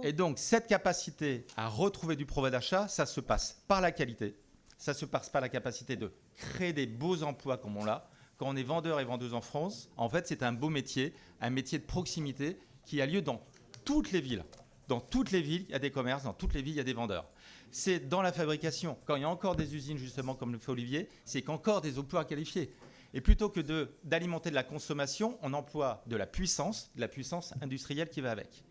E: Et donc cette capacité à retrouver du pouvoir d'achat, ça se passe par la qualité. Ça se passe par la capacité de créer des beaux emplois comme on l'a. Quand on est vendeur et vendeuse en France, en fait, c'est un beau métier, un métier de proximité qui a lieu dans toutes les villes. Dans toutes les villes, il y a des commerces, dans toutes les villes, il y a des vendeurs. C'est dans la fabrication, quand il y a encore des usines, justement, comme le fait Olivier, c'est qu'encore des emplois qualifiés. Et plutôt que d'alimenter de la consommation, on emploie de la puissance industrielle qui va avec.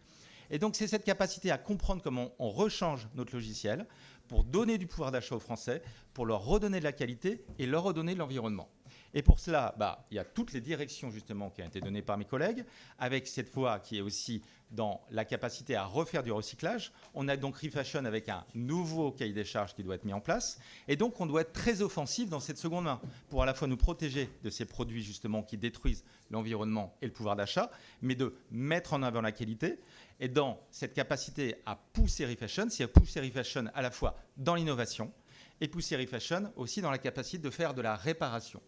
E: Et donc, c'est cette capacité à comprendre comment on rechange notre logiciel pour donner du pouvoir d'achat aux Français, pour leur redonner de la qualité et leur redonner de l'environnement. Et pour cela, il y a toutes les directions justement qui ont été données par mes collègues, avec cette voie qui est aussi dans la capacité à refaire du recyclage. On a donc Refashion avec un nouveau cahier des charges qui doit être mis en place. Et donc, on doit être très offensif dans cette seconde main pour à la fois nous protéger de ces produits justement qui détruisent l'environnement et le pouvoir d'achat, mais de mettre en avant la qualité. Et dans cette capacité à pousser Refashion, c'est à pousser Refashion à la fois dans l'innovation et pousser Refashion aussi dans la capacité de faire de la réparation.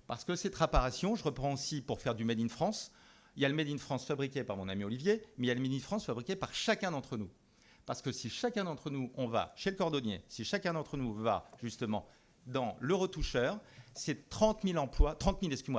E: Parce que cette réparation, je reprends aussi pour faire du Made in France, il y a le Made in France fabriqué par mon ami Olivier, mais il y a le Made in France fabriqué par chacun d'entre nous. Parce que si chacun d'entre nous, on va chez le cordonnier, si chacun d'entre nous va justement dans le retoucheur, c'est 30 000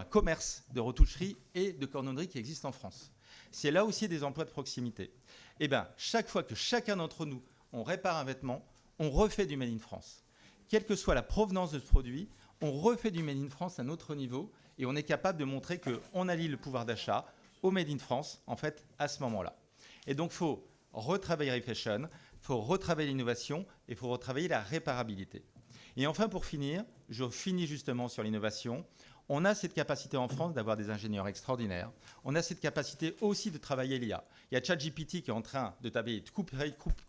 E: commerces de retoucherie et de cordonnerie qui existent en France. C'est là aussi des emplois de proximité. Et bien, chaque fois que chacun d'entre nous, on répare un vêtement, on refait du Made in France. Quelle que soit la provenance de ce produit, on refait du Made in France à un autre niveau et on est capable de montrer qu'on allie le pouvoir d'achat au Made in France, en fait, à ce moment-là. Et donc, il faut retravailler Refashion, il faut retravailler l'innovation et il faut retravailler la réparabilité. Et enfin, pour finir, je finis justement sur l'innovation. On a cette capacité en France d'avoir des ingénieurs extraordinaires. On a cette capacité aussi de travailler l'IA. Il y a ChatGPT qui est en train de taper de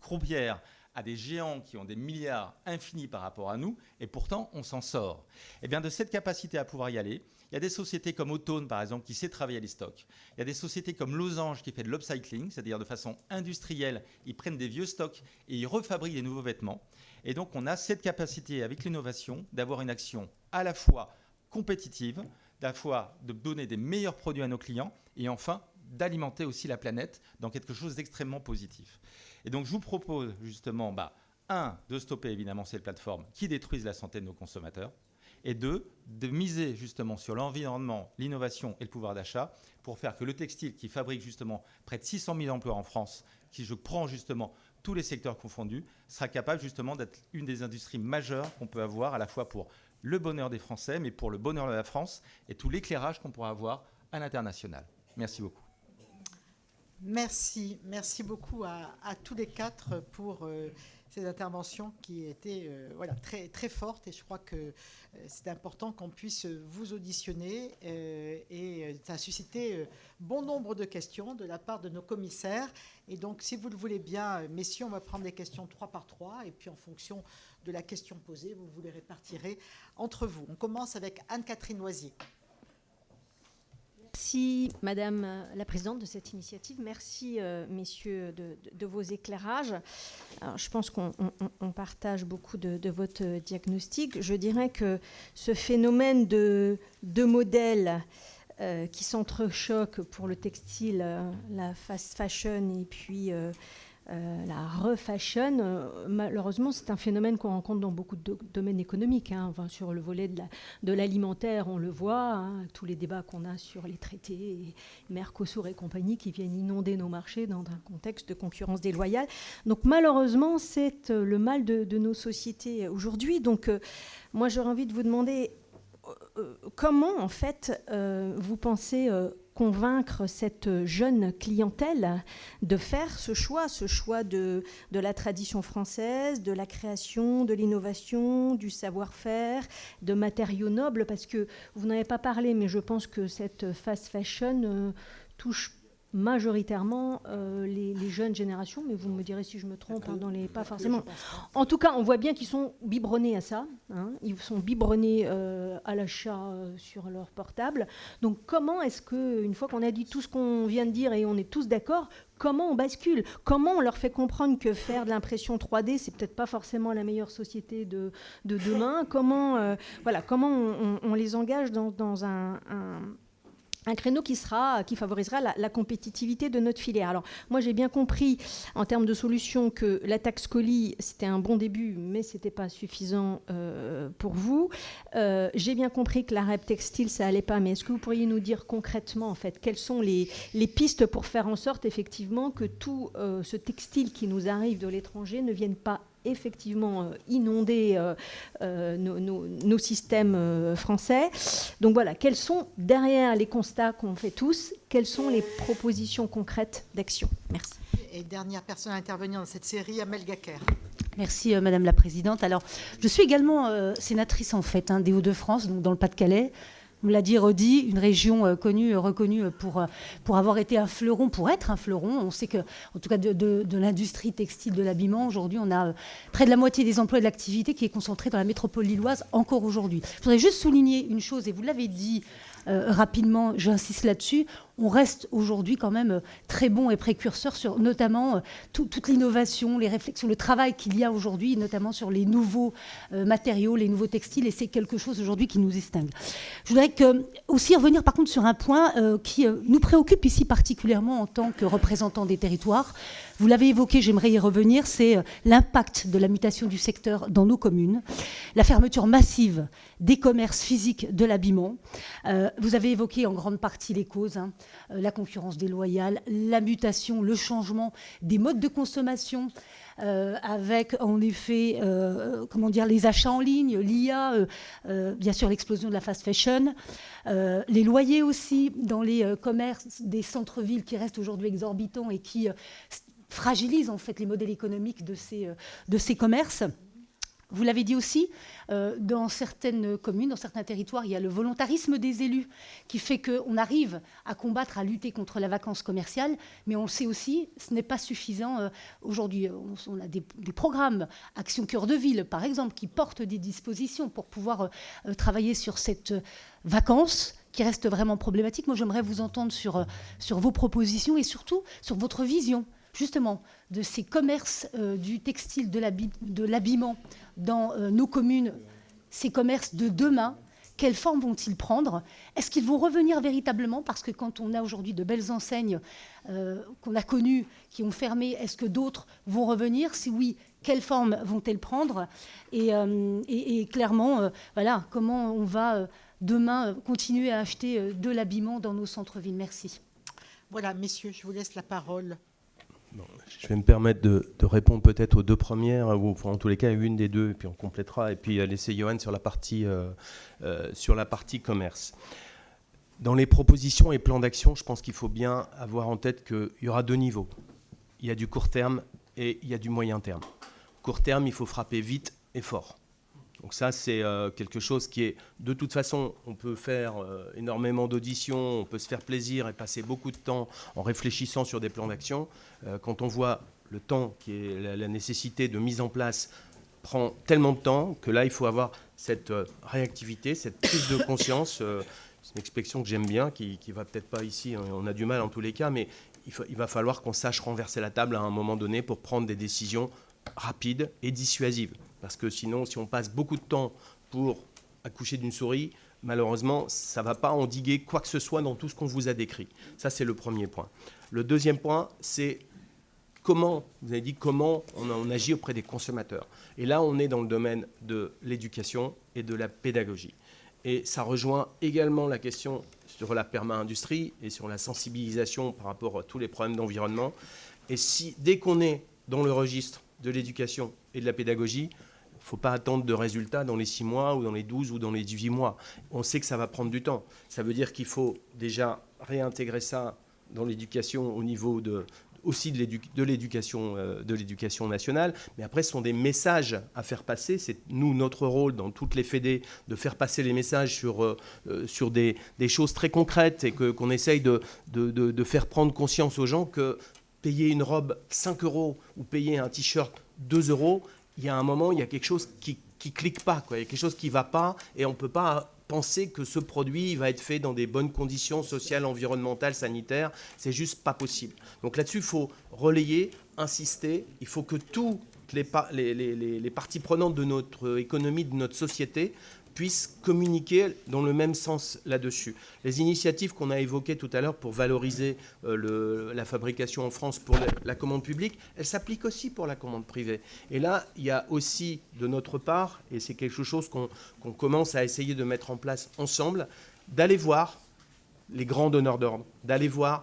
E: croupière à des géants qui ont des milliards infinis par rapport à nous, et pourtant, on s'en sort. Et bien, de cette capacité à pouvoir y aller, il y a des sociétés comme Autone, par exemple, qui sait travailler les stocks. Il y a des sociétés comme Losange qui fait de l'upcycling, c'est-à-dire de façon industrielle, ils prennent des vieux stocks et ils refabriquent des nouveaux vêtements. Et donc, on a cette capacité, avec l'innovation, d'avoir une action à la fois compétitive, à la fois de donner des meilleurs produits à nos clients, et enfin, d'alimenter aussi la planète dans quelque chose d'extrêmement positif. Et donc, je vous propose justement, de stopper évidemment ces plateformes qui détruisent la santé de nos consommateurs, et de miser justement sur l'environnement, l'innovation et le pouvoir d'achat pour faire que le textile qui fabrique justement près de 600 000 emplois en France, qui je prends justement tous les secteurs confondus, sera capable justement d'être une des industries majeures qu'on peut avoir à la fois pour le bonheur des Français, mais pour le bonheur de la France et tout l'éclairage qu'on pourra avoir à l'international. Merci beaucoup.
B: Merci beaucoup à tous les quatre pour ces interventions qui étaient très, très fortes, et je crois que c'est important qu'on puisse vous auditionner et ça a suscité bon nombre de questions de la part de nos commissaires. Et donc, si vous le voulez bien, messieurs, on va prendre des questions 3 par 3 et puis en fonction de la question posée, vous les répartirez entre vous. On commence avec Anne-Catherine Loisier.
F: Merci Madame la Présidente de cette initiative. Merci messieurs de vos éclairages. Alors, je pense qu'on partage beaucoup de votre diagnostic. Je dirais que ce phénomène de modèles qui s'entrechoquent pour le textile, la fast fashion et puis la refashion, malheureusement, c'est un phénomène qu'on rencontre dans beaucoup de domaines économiques. Enfin, sur le volet de l'alimentaire, on le voit, tous les débats qu'on a sur les traités, et Mercosur et compagnie qui viennent inonder nos marchés dans un contexte de concurrence déloyale. Donc malheureusement, c'est le mal de nos sociétés aujourd'hui. Donc moi, j'aurais envie de vous demander comment, en fait, vous pensez convaincre cette jeune clientèle de faire ce choix de la tradition française, de la création, de l'innovation, du savoir-faire, de matériaux nobles, parce que vous n'en avez pas parlé, mais je pense que cette fast fashion touche majoritairement les jeunes générations, mais vous me direz si je me trompe, pas forcément. En tout cas, on voit bien qu'ils sont biberonnés à ça, ils sont biberonnés à l'achat sur leur portable. Donc comment est-ce que, une fois qu'on a dit tout ce qu'on vient de dire et on est tous d'accord, comment on bascule? Comment on leur fait comprendre que faire de l'impression 3D, c'est peut-être pas forcément la meilleure société de demain? Comment on les engage dans un créneau qui favorisera la compétitivité de notre filière. Alors, moi, j'ai bien compris, en termes de solutions, que la taxe colis, c'était un bon début, mais ce n'était pas suffisant pour vous. J'ai bien compris que la REP textile, ça n'allait pas, mais est-ce que vous pourriez nous dire concrètement, en fait, quelles sont les pistes pour faire en sorte, effectivement, que tout ce textile qui nous arrive de l'étranger ne vienne pas effectivement inonder nos systèmes français. Donc voilà, quels sont, derrière les constats qu'on fait tous, quelles sont les propositions concrètes d'action? Merci.
B: Et dernière personne à intervenir dans cette série, Amel Gacquer.
G: Merci Madame la Présidente. Alors, je suis également sénatrice en fait des Hauts-de-France, donc dans le Pas-de-Calais. On l'a dit, redit, une région reconnue pour avoir été un fleuron, pour être un fleuron. On sait que, en tout cas, de l'industrie textile, de l'habillement, aujourd'hui, on a près de la moitié des emplois et de l'activité qui est concentrée dans la métropole lilloise encore aujourd'hui. Je voudrais juste souligner une chose, et vous l'avez dit rapidement, j'insiste là-dessus, on reste aujourd'hui quand même très bon et précurseur sur notamment toute l'innovation, les réflexions, le travail qu'il y a aujourd'hui, notamment sur les nouveaux matériaux, les nouveaux textiles, et c'est quelque chose aujourd'hui qui nous distingue. Je voudrais aussi revenir par contre sur un point qui nous préoccupe ici particulièrement en tant que représentants des territoires. Vous l'avez évoqué, j'aimerais y revenir, c'est l'impact de la mutation du secteur dans nos communes, la fermeture massive des commerces physiques de l'habillement. Vous avez évoqué en grande partie les causes, la concurrence déloyale, la mutation, le changement des modes de consommation, avec en effet les achats en ligne, l'IA, bien sûr l'explosion de la fast fashion, les loyers aussi dans les commerces des centres-villes qui restent aujourd'hui exorbitants et qui fragilisent en fait les modèles économiques de ces commerces. Vous l'avez dit aussi, dans certaines communes, dans certains territoires, il y a le volontarisme des élus qui fait qu'on arrive à combattre, à lutter contre la vacance commerciale, mais on le sait aussi, ce n'est pas suffisant. Aujourd'hui, on a des programmes, Action Cœur de Ville, par exemple, qui portent des dispositions pour pouvoir travailler sur cette vacance qui reste vraiment problématique. Moi, j'aimerais vous entendre sur vos propositions et surtout sur votre vision, justement, de ces commerces du textile, de l'habillement dans nos communes, ces commerces de demain. Quelle forme vont-ils prendre? Est-ce qu'ils vont revenir véritablement? Parce que quand on a aujourd'hui de belles enseignes qu'on a connues, qui ont fermé, est-ce que d'autres vont revenir? Si oui, quelle forme vont-elles prendre? Et clairement, voilà, comment on va demain continuer à acheter de l'habillement dans nos centres-villes? Merci.
B: Voilà, messieurs, je vous laisse la parole.
C: Bon, je vais me permettre de répondre peut-être aux deux premières, ou en tous les cas à une des deux, et puis on complétera, et puis laisser Johan sur la partie commerce. Dans les propositions et plans d'action, je pense qu'il faut bien avoir en tête qu'il y aura deux niveaux. Il y a du court terme et il y a du moyen terme. Court terme, il faut frapper vite et fort. Donc ça, c'est quelque chose qui est... De toute façon, on peut faire énormément d'auditions, on peut se faire plaisir et passer beaucoup de temps en réfléchissant sur des plans d'action. Quand on voit le temps qui est la nécessité de mise en place prend tellement de temps que là, il faut avoir cette réactivité, cette prise de conscience. C'est une expression que j'aime bien, qui ne va peut-être pas ici, on a du mal en tous les cas, mais il va falloir qu'on sache renverser la table à un moment donné pour prendre des décisions rapides et dissuasives. Parce que sinon, si on passe beaucoup de temps pour accoucher d'une souris, malheureusement, ça ne va pas endiguer quoi que ce soit dans tout ce qu'on vous a décrit. Ça, c'est le premier point. Le deuxième point, c'est comment, vous avez dit comment on agit auprès des consommateurs. Et là, on est dans le domaine de l'éducation et de la pédagogie. Et ça rejoint également la question sur la perma-industrie et sur la sensibilisation par rapport à tous les problèmes d'environnement. Et si, dès qu'on est dans le registre de l'éducation et de la pédagogie, il ne faut pas attendre de résultats dans les 6 mois ou dans les 12 ou dans les 18 mois. On sait que ça va prendre du temps. Ça veut dire qu'il faut déjà réintégrer ça dans l'éducation au niveau aussi de l'éducation nationale. Mais après, ce sont des messages à faire passer. C'est notre rôle dans toutes les fédés de faire passer les messages sur des choses très concrètes et qu'on essaye de faire prendre conscience aux gens que payer une robe 5 € ou payer un t-shirt 2 €, il y a un moment, il y a quelque chose qui clique pas, quoi. Il y a quelque chose qui ne va pas et on ne peut pas penser que ce produit va être fait dans des bonnes conditions sociales, environnementales, sanitaires. C'est juste pas possible. Donc là-dessus, il faut relayer, insister. Il faut que toutes les parties prenantes de notre économie, de notre société, puissent communiquer dans le même sens là-dessus. Les initiatives qu'on a évoquées tout à l'heure pour valoriser la fabrication en France pour la commande publique, elles s'appliquent aussi pour la commande privée. Et là, il y a aussi de notre part, et c'est quelque chose qu'on commence à essayer de mettre en place ensemble, d'aller voir les grands donneurs d'ordre, d'aller voir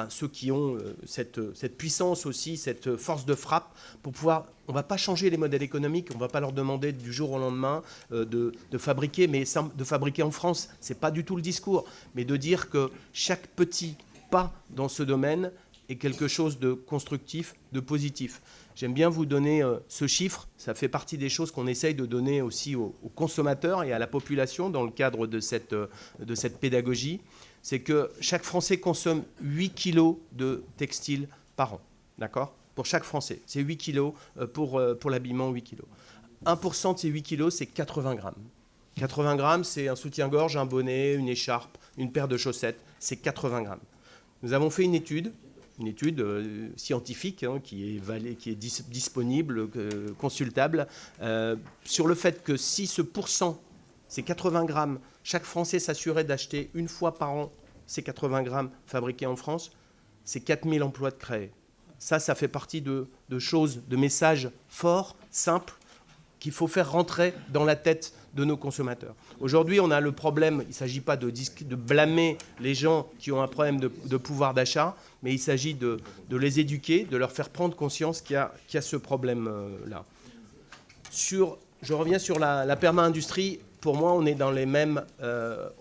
C: ceux qui ont cette puissance aussi, cette force de frappe pour pouvoir... On ne va pas changer les modèles économiques, on ne va pas leur demander du jour au lendemain de fabriquer, mais de fabriquer en France. Ce n'est pas du tout le discours, mais de dire que chaque petit pas dans ce domaine est quelque chose de constructif, de positif. J'aime bien vous donner ce chiffre. Ça fait partie des choses qu'on essaye de donner aussi aux consommateurs et à la population dans le cadre de cette pédagogie. C'est que chaque Français consomme 8 kilos de textile par an. D'accord ? Pour chaque Français. C'est 8 kilos pour l'habillement, 8 kilos. 1% de ces 8 kilos, c'est 80 grammes. 80 grammes, c'est un soutien-gorge, un bonnet, une écharpe, une paire de chaussettes. C'est 80 grammes. Nous avons fait une étude scientifique qui est disponible, consultable, sur le fait que si ce pourcent, ces 80 grammes, chaque Français s'assurait d'acheter une fois par an ces 80 grammes fabriqués en France, c'est 4000 emplois de créés. Ça fait partie de choses, de messages forts, simples, qu'il faut faire rentrer dans la tête de nos consommateurs. Aujourd'hui, on a le problème, il ne s'agit pas de blâmer les gens qui ont un problème de pouvoir d'achat, mais il s'agit de les éduquer, de leur faire prendre conscience qu'il y a ce problème-là. Je reviens sur la perma-industrie. Pour moi, on est dans les mêmes...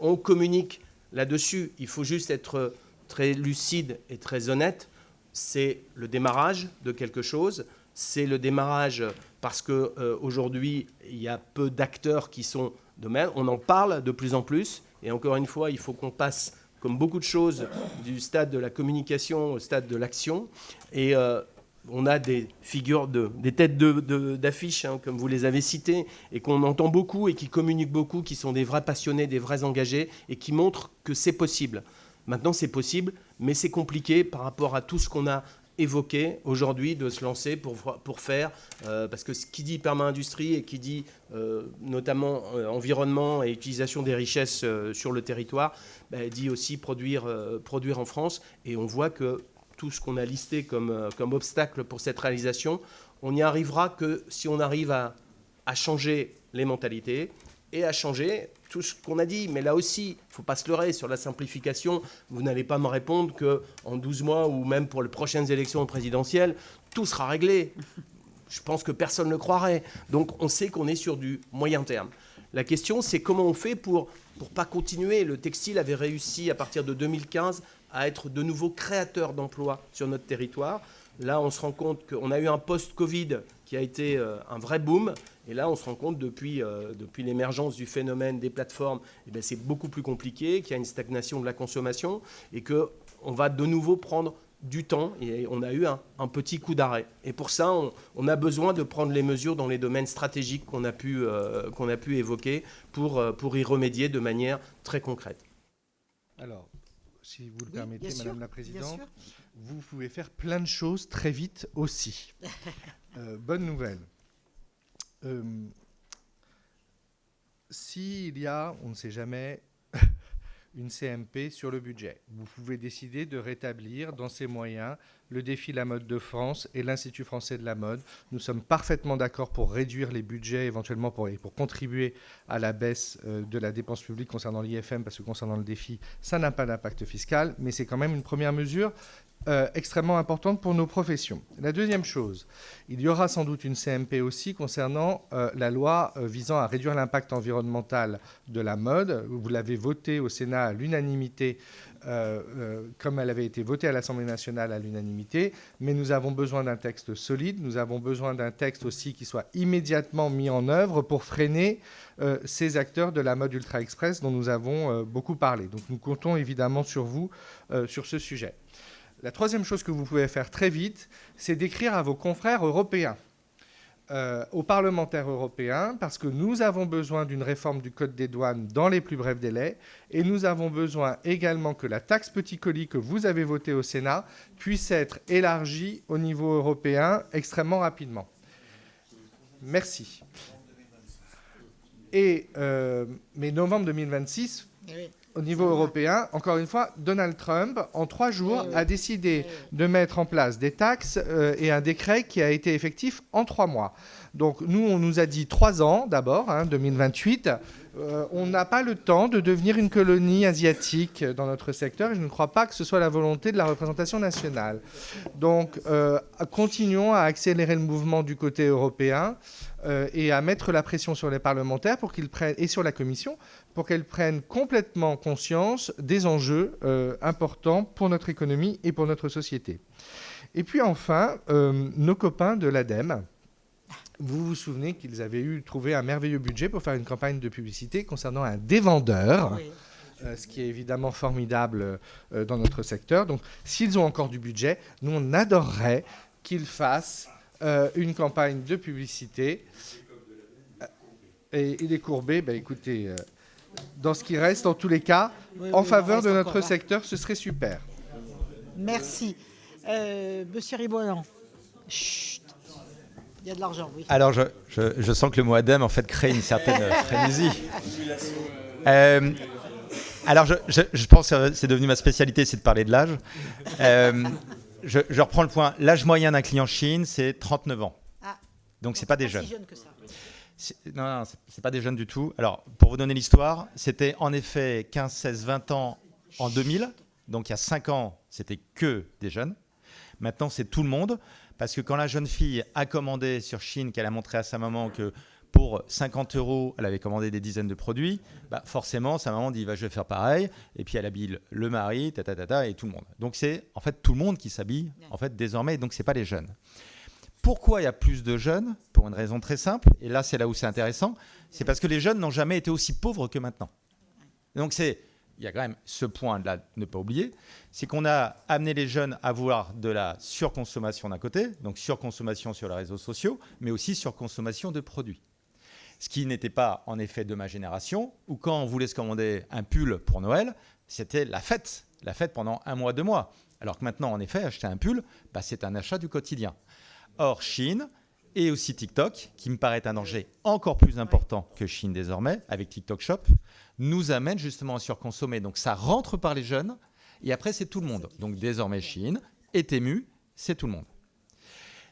C: on communique là-dessus. Il faut juste être très lucide et très honnête. C'est le démarrage de quelque chose. C'est le démarrage parce qu'aujourd'hui, il y a peu d'acteurs qui sont de même. On en parle de plus en plus. Et encore une fois, il faut qu'on passe, comme beaucoup de choses, du stade de la communication au stade de l'action. Et on a des figures, des têtes d'affiches, hein, comme vous les avez citées, et qu'on entend beaucoup et qui communiquent beaucoup, qui sont des vrais passionnés, des vrais engagés, et qui montrent que c'est possible. Maintenant, c'est possible, mais c'est compliqué par rapport à tout ce qu'on a évoqué aujourd'hui, de se lancer pour faire, parce que ce qui dit perma-industrie et qui dit notamment environnement et utilisation des richesses sur le territoire, dit aussi produire en France. Et on voit que tout ce qu'on a listé comme obstacle pour cette réalisation, on n'y arrivera que si on arrive à changer les mentalités et à changer tout ce qu'on a dit. Mais là aussi, il ne faut pas se leurrer sur la simplification. Vous n'allez pas me répondre qu'en 12 mois ou même pour les prochaines élections présidentielles, tout sera réglé. Je pense que personne ne le croirait. Donc on sait qu'on est sur du moyen terme. La question, c'est comment on fait pour pas continuer. Le textile avait réussi à partir de 2015 à être de nouveau créateur d'emplois sur notre territoire. Là, on se rend compte qu'on a eu un post-Covid qui a été un vrai boom. Et là, on se rend compte depuis l'émergence du phénomène des plateformes, c'est beaucoup plus compliqué, qu'il y a une stagnation de la consommation et qu'on va de nouveau prendre du temps. Et on a eu un petit coup d'arrêt. Et pour ça, on a besoin de prendre les mesures dans les domaines stratégiques qu'on a pu évoquer pour y remédier de manière très concrète.
H: Alors, si vous le
B: Oui,
H: permettez,
B: bien
H: Madame
B: sûr,
H: la Présidente,
B: bien sûr.
H: vous pouvez faire plein de choses très vite aussi. Bonne nouvelle. S'il y a, on ne sait jamais, une CMP sur le budget, vous pouvez décider de rétablir dans ces moyens le défi La Mode de France et l'Institut français de la mode. Nous sommes parfaitement d'accord pour réduire les budgets éventuellement pour contribuer à la baisse de la dépense publique concernant l'IFM, parce que concernant le défi, ça n'a pas d'impact fiscal, mais c'est quand même une première mesure extrêmement importante pour nos professions. La deuxième chose, il y aura sans doute une CMP aussi concernant la loi visant à réduire l'impact environnemental de la mode. Vous l'avez votée au Sénat à l'unanimité, comme elle avait été votée à l'Assemblée nationale à l'unanimité, mais nous avons besoin d'un texte solide, nous avons besoin d'un texte aussi qui soit immédiatement mis en œuvre pour freiner ces acteurs de la mode ultra express dont nous avons beaucoup parlé. Donc nous comptons évidemment sur vous sur ce sujet. La troisième chose que vous pouvez faire très vite, c'est d'écrire à vos confrères européens, aux parlementaires européens, parce que nous avons besoin d'une réforme du Code des douanes dans les plus brefs délais, et nous avons besoin également que la taxe petit colis que vous avez votée au Sénat puisse être élargie au niveau européen extrêmement rapidement. Merci. Mais novembre 2026...
B: Oui.
H: Au niveau européen, encore une fois, Donald Trump, en 3 jours, a décidé de mettre en place des taxes et un décret qui a été effectif en 3 mois. Donc nous, on nous a dit 3 ans d'abord, 2028. On n'a pas le temps de devenir une colonie asiatique dans notre secteur et je ne crois pas que ce soit la volonté de la représentation nationale. Donc continuons à accélérer le mouvement du côté européen et à mettre la pression sur les parlementaires pour qu'ils prennent, et sur la Commission pour qu'elles prennent complètement conscience des enjeux importants pour notre économie et pour notre société. Et puis enfin, nos copains de l'ADEME, vous vous souvenez qu'ils avaient trouvé un merveilleux budget pour faire une campagne de publicité concernant un dévendeur, oui. Ce qui est évidemment formidable dans notre secteur. Donc s'ils ont encore du budget, nous on adorerait qu'ils fassent une campagne de publicité. Et les courbés, écoutez, dans ce qui reste, en tous les cas, en faveur de notre secteur, ce serait super.
B: Merci. Monsieur Ribonan. Chut. Il y a de l'argent, oui.
E: Alors, je sens que le mot ADEME, en fait, crée une certaine frénésie. Alors, je pense que c'est devenu ma spécialité, c'est de parler de l'âge. Je reprends le point. L'âge moyen d'un client Chine, c'est 39 ans. Ah. Donc, ce n'est pas des jeunes.
B: Si jeune que ça.
E: Non, c'est pas des jeunes du tout. Alors, pour vous donner l'histoire, c'était en effet 15, 16, 20 ans en 2000. Donc, il y a 5 ans, c'était que des jeunes. Maintenant, c'est tout le monde. Parce que quand la jeune fille a commandé sur Chine, qu'elle a montré à sa maman que pour 50 €, elle avait commandé des dizaines de produits, forcément, sa maman dit je vais faire pareil. Et puis, elle habille le mari, et tout le monde. Donc, c'est en fait tout le monde qui s'habille en fait, désormais. Donc, ce n'est pas les jeunes. Pourquoi il y a plus de jeunes? Pour une raison très simple. Et là, c'est là où c'est intéressant. C'est parce que les jeunes n'ont jamais été aussi pauvres que maintenant. Donc, il y a quand même ce point-là à ne pas oublier, c'est qu'on a amené les jeunes à voir de la surconsommation d'un côté, donc surconsommation sur les réseaux sociaux, mais aussi surconsommation de produits. Ce qui n'était pas en effet de ma génération, où quand on voulait se commander un pull pour Noël, c'était la fête pendant 1 mois, 2 mois. Alors que maintenant, en effet, acheter un pull, c'est un achat du quotidien. Or, Chine et aussi TikTok, qui me paraît un danger encore plus important que Chine désormais, avec TikTok Shop, nous amène justement à surconsommer. Donc ça rentre par les jeunes, et après c'est tout le monde. Donc désormais Chine et Temu, c'est tout le monde.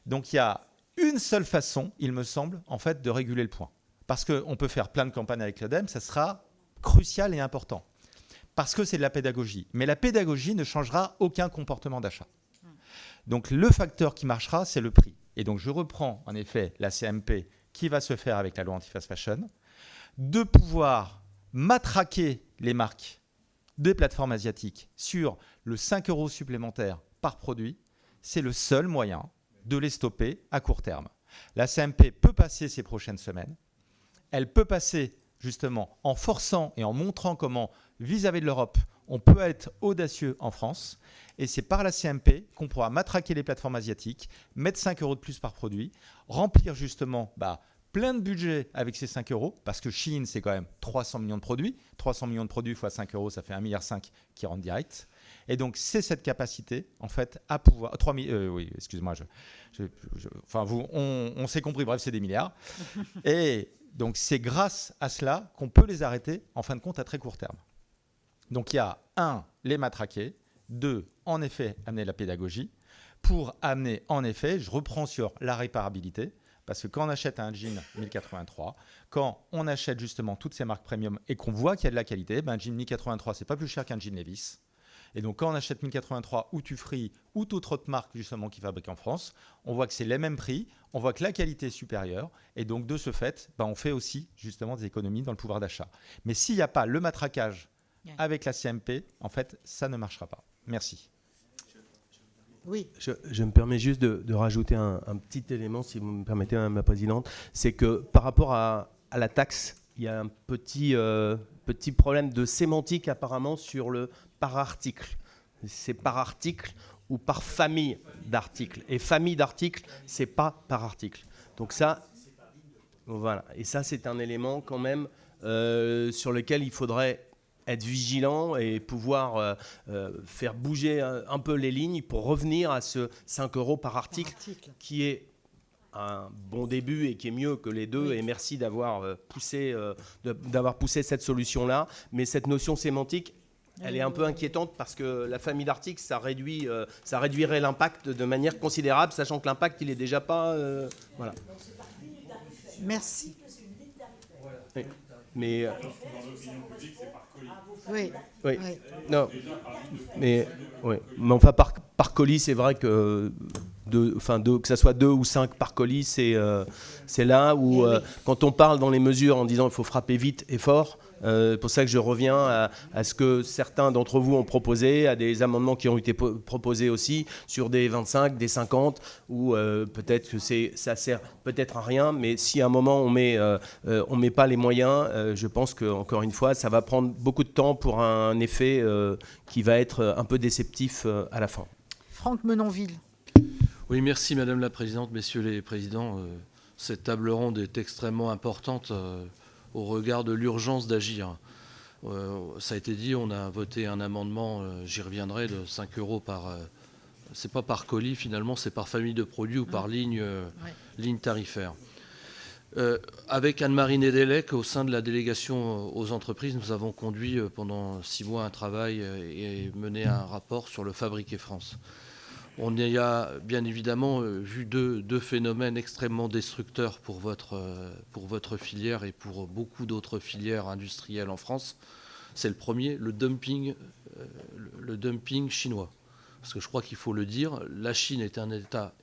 E: Donc il y a une seule façon, il me semble, en fait, de réguler le point. Parce qu'on peut faire plein de campagnes avec l'ADEME, ça sera crucial et important. Parce que c'est de la pédagogie. Mais la pédagogie ne changera aucun comportement d'achat. Donc le facteur qui marchera, c'est le prix. Et donc je reprends en effet la CMP qui va se faire avec la loi anti-fast fashion, de pouvoir matraquer les marques des plateformes asiatiques sur le 5 € supplémentaire par produit, c'est le seul moyen de les stopper à court terme. La CMP peut passer ces prochaines semaines. Elle peut passer justement en forçant et en montrant comment, vis-à-vis de l'Europe, on peut être audacieux en France. Et c'est par la CMP qu'on pourra matraquer les plateformes asiatiques, mettre 5 € de plus par produit, remplir justement plein de budget avec ces 5 €, parce que Chine, c'est quand même 300 millions de produits. 300 millions de produits fois 5 €, ça fait 1,5 milliard qui rentre direct. Et donc, c'est cette capacité, en fait, à pouvoir... oui, excuse-moi, on s'est compris, bref, c'est des milliards. Et donc, c'est grâce à cela qu'on peut les arrêter, en fin de compte, à très court terme. Donc, il y a 1, les matraquer. 2, en effet, amener la pédagogie. Pour amener, en effet, je reprends sur la réparabilité, parce que quand on achète un jean 1083, quand on achète justement toutes ces marques premium et qu'on voit qu'il y a de la qualité, un jean 1083, c'est pas plus cher qu'un jean Levi's. Et donc quand on achète 1083 ou Tufri ou toute autre marque justement qui fabrique en France, on voit que c'est les mêmes prix, on voit que la qualité est supérieure, et donc de ce fait, on fait aussi justement des économies dans le pouvoir d'achat. Mais s'il n'y a pas le matraquage avec la CMP, en fait, ça ne marchera pas. Merci.
B: Oui.
C: Je me permets juste de rajouter un petit élément, si vous me permettez, Madame la Présidente. C'est que par rapport à la taxe, il y a un petit problème de sémantique apparemment sur le par article. C'est par article ou par famille d'articles. Et famille d'articles, c'est pas par article. Donc ça, voilà. Et ça, c'est un élément quand même sur lequel il faudrait être vigilant et pouvoir faire bouger un peu les lignes pour revenir à ce 5 € par article, qui est un bon début et qui est mieux que les deux. Oui. Et merci d'avoir poussé cette solution-là. Mais cette notion sémantique, elle est un peu inquiétante parce que la famille d'articles, ça réduirait l'impact de manière considérable, sachant que l'impact, il n'est déjà pas... voilà.
B: Merci.
C: Oui. Mais...
B: Oui.
C: Oui. Non. Mais enfin, par colis, c'est vrai que que ça soit 2 ou 5 par colis, c'est là où, quand on parle dans les mesures en disant qu'il faut frapper vite et fort, c'est pour ça que je reviens à ce que certains d'entre vous ont proposé, à des amendements qui ont été proposés aussi sur des 25, des 50, où peut-être que ça sert peut-être à rien, mais si à un moment on met pas les moyens, je pense qu'encore une fois, ça va prendre beaucoup de temps pour un effet qui va être un peu déceptif à la fin.
B: Franck Menonville.
I: Oui, merci Madame la Présidente, Messieurs les Présidents. Cette table ronde est extrêmement importante au regard de l'urgence d'agir. Ça a été dit, on a voté un amendement, j'y reviendrai, de 5 € par... c'est pas par colis finalement, c'est par famille de produits ou par ligne tarifaire. Avec Anne-Marie Nedelec, au sein de la délégation aux entreprises, nous avons conduit pendant 6 mois un travail et mené un rapport sur le Fabriquer France. On y a bien évidemment vu deux phénomènes extrêmement destructeurs pour votre filière et pour beaucoup d'autres filières industrielles en France. C'est le premier, le dumping chinois. Parce que je crois qu'il faut le dire, la Chine est un État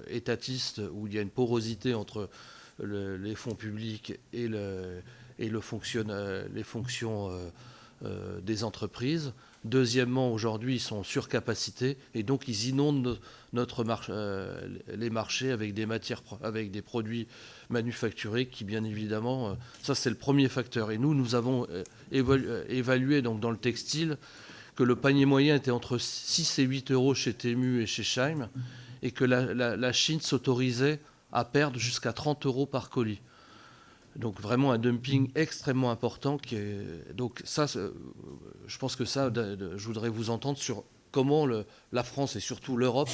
I: étatiste où il y a une porosité entre les fonds publics et les fonctions des entreprises. Deuxièmement, aujourd'hui, ils sont en surcapacité et donc ils inondent les marchés avec avec des produits manufacturés qui, bien évidemment, ça c'est le premier facteur. Et nous avons évalué donc, dans le textile que le panier moyen était entre 6 et 8 euros chez Temu et chez Scheim et que la Chine s'autorisait à perdre jusqu'à 30 euros par colis. Donc vraiment un dumping extrêmement important. Donc ça, je pense que ça, je voudrais vous entendre sur comment la France et surtout l'Europe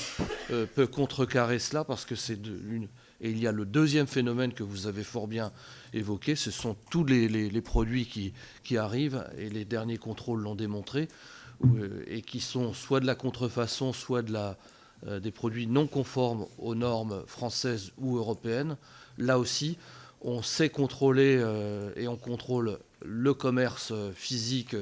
I: peut contrecarrer cela, parce que et il y a le deuxième phénomène que vous avez fort bien évoqué, ce sont tous les produits qui arrivent, et les derniers contrôles l'ont démontré, et qui sont soit de la contrefaçon, soit des produits non conformes aux normes françaises ou européennes. Là aussi, on sait contrôler et on contrôle le commerce physique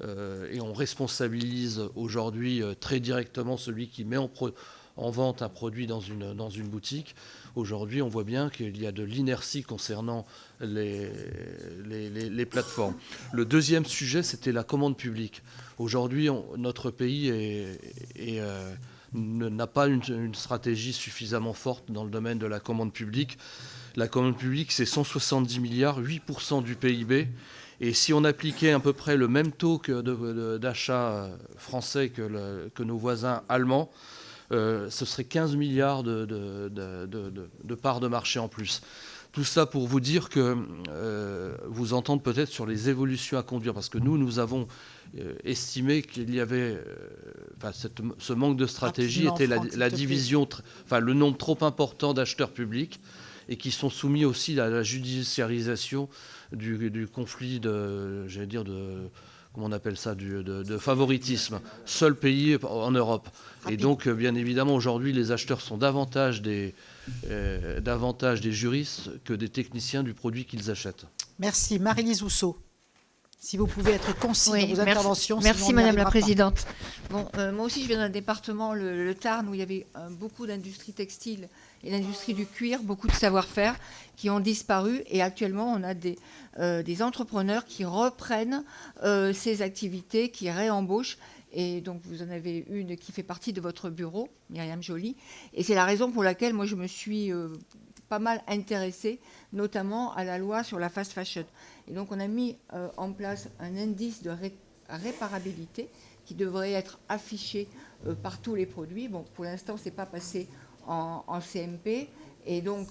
I: et on responsabilise aujourd'hui très directement celui qui met en vente un produit dans une boutique. Aujourd'hui, on voit bien qu'il y a de l'inertie concernant les plateformes. Le deuxième sujet, c'était la commande publique. Aujourd'hui, notre pays n'a pas une stratégie suffisamment forte dans le domaine de la commande publique. La commande publique, c'est 170 milliards, 8% du PIB. Et si on appliquait à peu près le même taux d'achat français que nos voisins allemands, ce serait 15 milliards de parts de marché en plus. Tout ça pour vous dire que vous entendre peut-être sur les évolutions à conduire, parce que nous avons estimé qu'il y avait ce manque de stratégie était la division, le nombre trop important d'acheteurs publics et qui sont soumis aussi à la judiciarisation du conflit de comment on appelle ça, de favoritisme. Seul pays en Europe. Et donc, bien évidemment, aujourd'hui, les acheteurs sont davantage des juristes que des techniciens du produit qu'ils achètent.
B: Merci. Marie-Lise Housseau, si vous pouvez être concis dans vos interventions.
J: Merci Madame la Présidente. Bon, moi aussi, je viens d'un département, le Tarn, où il y avait beaucoup d'industries textiles et l'industrie du cuir, beaucoup de savoir-faire qui ont disparu. Et actuellement, on a des entrepreneurs qui reprennent ces activités, qui réembauchent. Et donc, vous en avez une qui fait partie de votre bureau, Myriam Joly. Et c'est la raison pour laquelle moi, je me suis pas mal intéressée, notamment à la loi sur la fast fashion. Et donc, on a mis en place un indice de réparabilité qui devrait être affiché par tous les produits. Bon, pour l'instant, ce n'est pas passé en CMP. Et donc,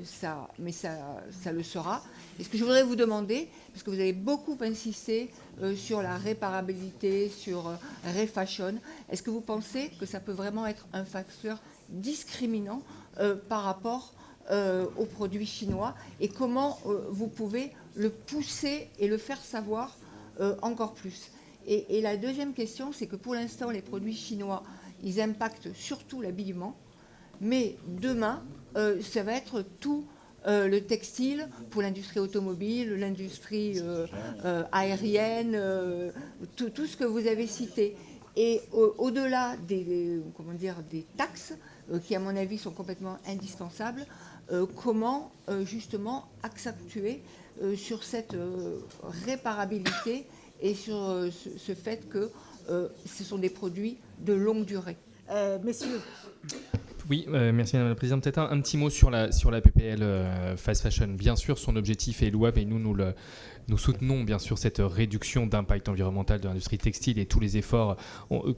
J: ça le sera. Et ce que je voudrais vous demander, parce que vous avez beaucoup insisté sur la réparabilité, sur Refashion, est-ce que vous pensez que ça peut vraiment être un facteur discriminant par rapport aux produits chinois, et comment vous pouvez le pousser et le faire savoir encore plus? Et la deuxième question, c'est que pour l'instant, les produits chinois, ils impactent surtout l'habillement, mais demain, ça va être tout le textile pour l'industrie automobile, l'industrie aérienne, tout ce que vous avez cité. Et au-delà des taxes, qui à mon avis sont complètement indispensables, comment justement accentuer sur cette réparabilité et sur ce fait que ce sont des produits de longue durée.
B: Messieurs.
D: Oui, merci Madame la Présidente. Peut-être un petit mot sur la PPL Fast Fashion. Bien sûr, son objectif est louable et nous soutenons bien sûr cette réduction d'impact environnemental de l'industrie textile et tous les efforts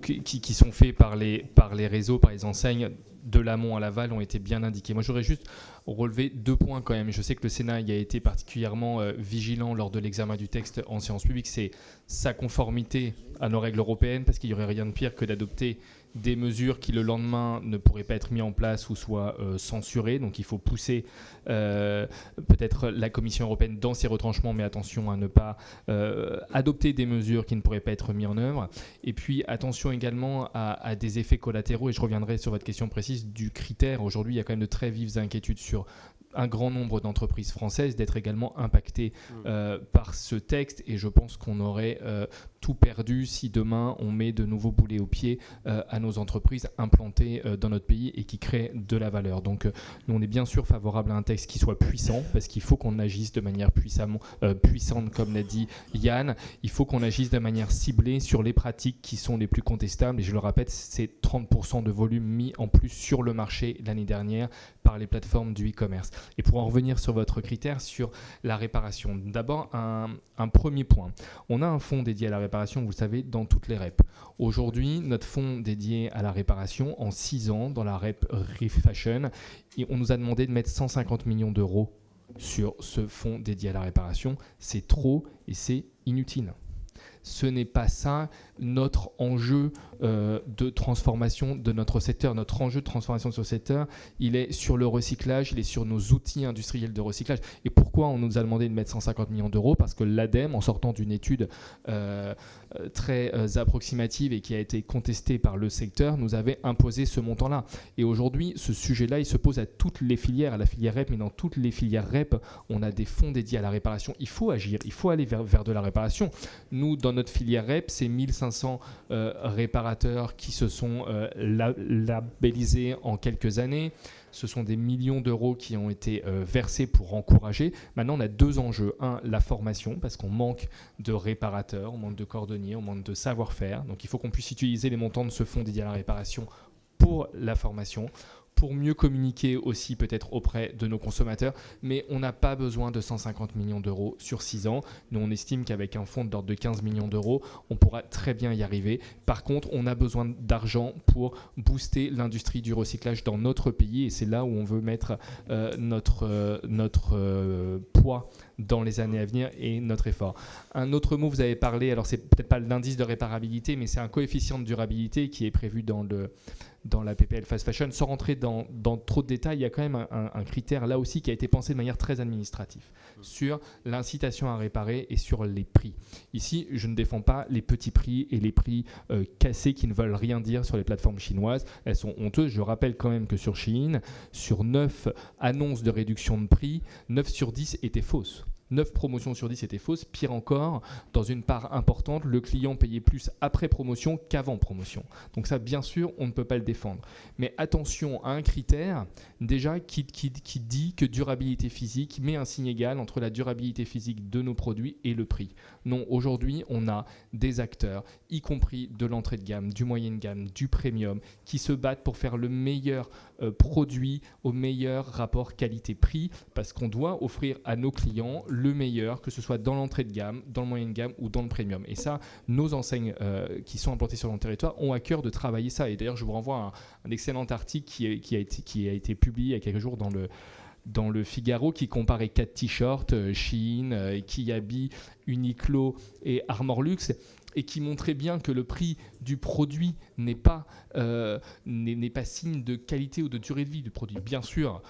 D: qui sont faits par les réseaux, par les enseignes de l'amont à l'aval ont été bien indiqués. Moi, j'aurais juste relevé 2 points quand même. Je sais que le Sénat y a été particulièrement vigilant lors de l'examen du texte en séance publique. C'est sa conformité à nos règles européennes, parce qu'il n'y aurait rien de pire que d'adopter des mesures qui le lendemain ne pourraient pas être mises en place ou soient censurées. Donc il faut pousser peut-être la Commission européenne dans ses retranchements, mais attention à ne pas adopter des mesures qui ne pourraient pas être mises en œuvre. Et puis attention également à des effets collatéraux, et je reviendrai sur votre question précise du critère. Aujourd'hui, il y a quand même de très vives inquiétudes sur un grand nombre d'entreprises françaises d'être également impactées par ce texte, et je pense qu'on aurait tout perdu si demain on met de nouveaux boulets aux pieds à nos entreprises implantées dans notre pays et qui créent de la valeur. Donc nous on est bien sûr favorable à un texte qui soit puissant, parce qu'il faut qu'on agisse de manière puissante comme l'a dit Yann. Il faut qu'on agisse de manière ciblée sur les pratiques qui sont les plus contestables, et je le répète, c'est 30% de volume mis en plus sur le marché l'année dernière par les plateformes du e-commerce. Et pour en revenir sur votre critère sur la réparation, d'abord un premier point. On a un fonds dédié à la réparation, vous le savez, dans toutes les REP. Aujourd'hui, notre fonds dédié à la réparation, en 6 ans, dans la REP Refashion, on nous a demandé de mettre 150 millions d'euros sur ce fonds dédié à la réparation. C'est trop et c'est inutile. Ce n'est pas ça notre enjeu de transformation de notre secteur. Notre enjeu de transformation de ce secteur, il est sur le recyclage, il est sur nos outils industriels de recyclage. Et pourquoi on nous a demandé de mettre 150 millions d'euros ? Parce que l'ADEME, en sortant d'une étude très approximative et qui a été contestée par le secteur, nous avait imposé ce montant-là. Et aujourd'hui, ce sujet-là, il se pose à toutes les filières, à la filière REP, mais dans toutes les filières REP, on a des fonds dédiés à la réparation. Il faut agir, il faut aller vers de la réparation. Nous, dans notre filière REP, c'est 1500 réparateurs qui se sont labellisés en quelques années. Ce sont des millions d'euros qui ont été versés pour encourager. Maintenant, on a 2 enjeux. Un, la formation, parce qu'on manque de réparateurs, on manque de cordonniers, on manque de savoir-faire. Donc, il faut qu'on puisse utiliser les montants de ce fonds dédié à la réparation pour la formation, pour mieux communiquer aussi peut-être auprès de nos consommateurs, mais on n'a pas besoin de 150 millions d'euros sur 6 ans. Nous, on estime qu'avec un fonds d'ordre de 15 millions d'euros, on pourra très bien y arriver. Par contre, on a besoin d'argent pour booster l'industrie du recyclage dans notre pays, et c'est là où on veut mettre notre poids dans les années à venir et notre effort. Un autre mot, vous avez parlé, alors c'est peut-être pas l'indice de réparabilité, mais c'est un coefficient de durabilité qui est prévu dans la PPL Fast Fashion. Sans rentrer dans trop de détails, il y a quand même un critère là aussi qui a été pensé de manière très administrative sur l'incitation à réparer et sur les prix. Ici, je ne défends pas les petits prix et les prix cassés qui ne veulent rien dire sur les plateformes chinoises. Elles sont honteuses. Je rappelle quand même que sur Shein, sur 9 annonces de réduction de prix, 9 sur 10 étaient fausses. 9 promotions sur 10 étaient fausses. Pire encore, dans une part importante, le client payait plus après promotion qu'avant promotion. Donc ça, bien sûr, on ne peut pas le défendre. Mais attention à un critère, déjà, qui dit que durabilité physique met un signe égal entre la durabilité physique de nos produits et le prix. Non, aujourd'hui, on a des acteurs, y compris de l'entrée de gamme, du moyenne gamme, du premium, qui se battent pour faire le meilleur produit au meilleur rapport qualité-prix, parce qu'on doit offrir à nos clients le meilleur, que ce soit dans l'entrée de gamme, dans le moyenne gamme ou dans le premium. Et ça, nos enseignes qui sont implantées sur notre territoire ont à cœur de travailler ça. Et d'ailleurs, je vous renvoie à un excellent article qui a été publié il y a quelques jours dans le Figaro, qui comparait 4 t-shirts, Shein, Kiabi, Uniqlo et Armor Luxe, et qui montrait bien que le prix du produit n'est pas signe de qualité ou de durée de vie du produit. Bien sûr,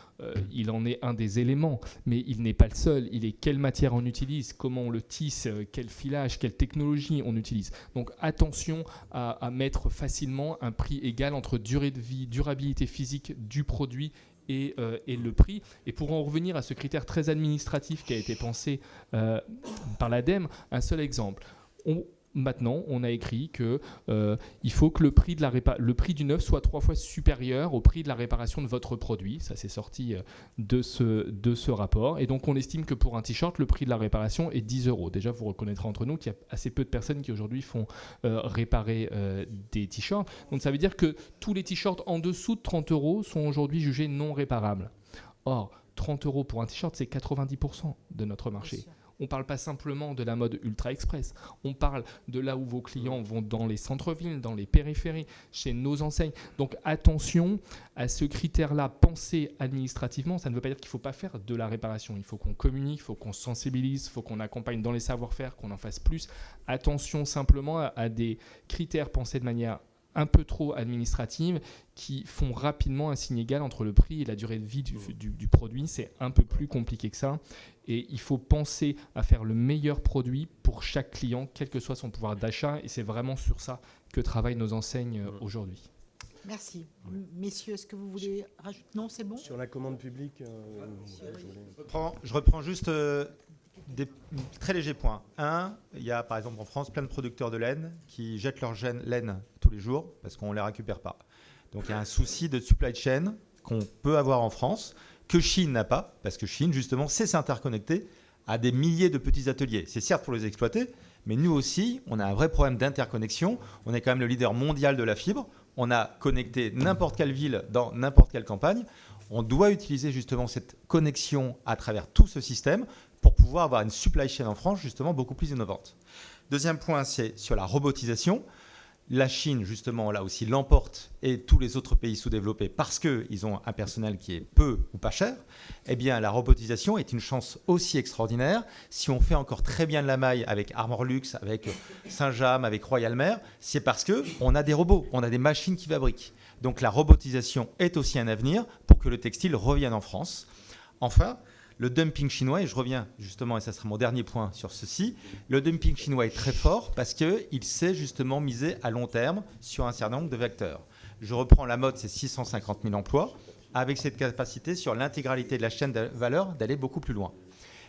D: il en est un des éléments, mais il n'est pas le seul. Il est quelle matière on utilise, comment on le tisse, quel filage, quelle technologie on utilise. Donc attention à mettre facilement un prix égal entre durée de vie, durabilité physique du produit et le prix. Et pour en revenir à ce critère très administratif qui a été pensé par l'ADEME, un seul exemple. Maintenant, on a écrit qu'il faut que le prix du neuf soit 3 fois supérieur au prix de la réparation de votre produit. Ça, c'est sorti de ce rapport. Et donc, on estime que pour un t-shirt, le prix de la réparation est 10 euros. Déjà, vous reconnaîtrez entre nous qu'il y a assez peu de personnes qui aujourd'hui font réparer des t-shirts. Donc, ça veut dire que tous les t-shirts en dessous de 30 euros sont aujourd'hui jugés non réparables. Or, 30 euros pour un t-shirt, c'est 90% de notre marché. On ne parle pas simplement de la mode ultra express, on parle de là où vos clients vont dans les centres-villes, dans les périphéries, chez nos enseignes. Donc attention à ce critère-là, pensez administrativement, ça ne veut pas dire qu'il ne faut pas faire de la réparation. Il faut qu'on communique, il faut qu'on sensibilise, il faut qu'on accompagne dans les savoir-faire, qu'on en fasse plus. Attention simplement à des critères pensés de manière un peu trop administratives qui font rapidement un signe égal entre le prix et la durée de vie du produit. C'est un peu plus compliqué que ça. Et il faut penser à faire le meilleur produit pour chaque client, quel que soit son pouvoir d'achat. Et c'est vraiment sur ça que travaillent nos enseignes aujourd'hui.
B: Merci. Messieurs, est-ce que vous voulez rajouter? Non, c'est bon.
C: Sur la commande publique,
E: Je reprends juste des très légers points. Un, il y a par exemple en France plein de producteurs de laine qui jettent leur laine tous les jours parce qu'on ne les récupère pas. Donc il y a un souci de supply chain qu'on peut avoir en France, que Chine n'a pas, parce que Chine justement sait s'interconnecter à des milliers de petits ateliers. C'est certes pour les exploiter, mais nous aussi, on a un vrai problème d'interconnexion. On est quand même le leader mondial de la fibre. On a connecté n'importe quelle ville dans n'importe quelle campagne. On doit utiliser justement cette connexion à travers tout ce système pour pouvoir avoir une supply chain en France justement beaucoup plus innovante. Deuxième point, c'est sur la robotisation. La Chine, justement, là aussi, l'emporte et tous les autres pays sous-développés parce qu'ils ont un personnel qui est peu ou pas cher. Eh bien, la robotisation est une chance aussi extraordinaire. Si on fait encore très bien de la maille avec Armorlux, avec Saint-James, avec Royal Mail, c'est parce qu'on a des robots, on a des machines qui fabriquent. Donc, la robotisation est aussi un avenir pour que le textile revienne en France. Enfin, le dumping chinois, et je reviens justement, et ça sera mon dernier point sur ceci, le dumping chinois est très fort parce qu'il sait justement miser à long terme sur un certain nombre de vecteurs. Je reprends la mode, c'est 650 000 emplois, avec cette capacité sur l'intégralité de la chaîne de valeur d'aller beaucoup plus loin.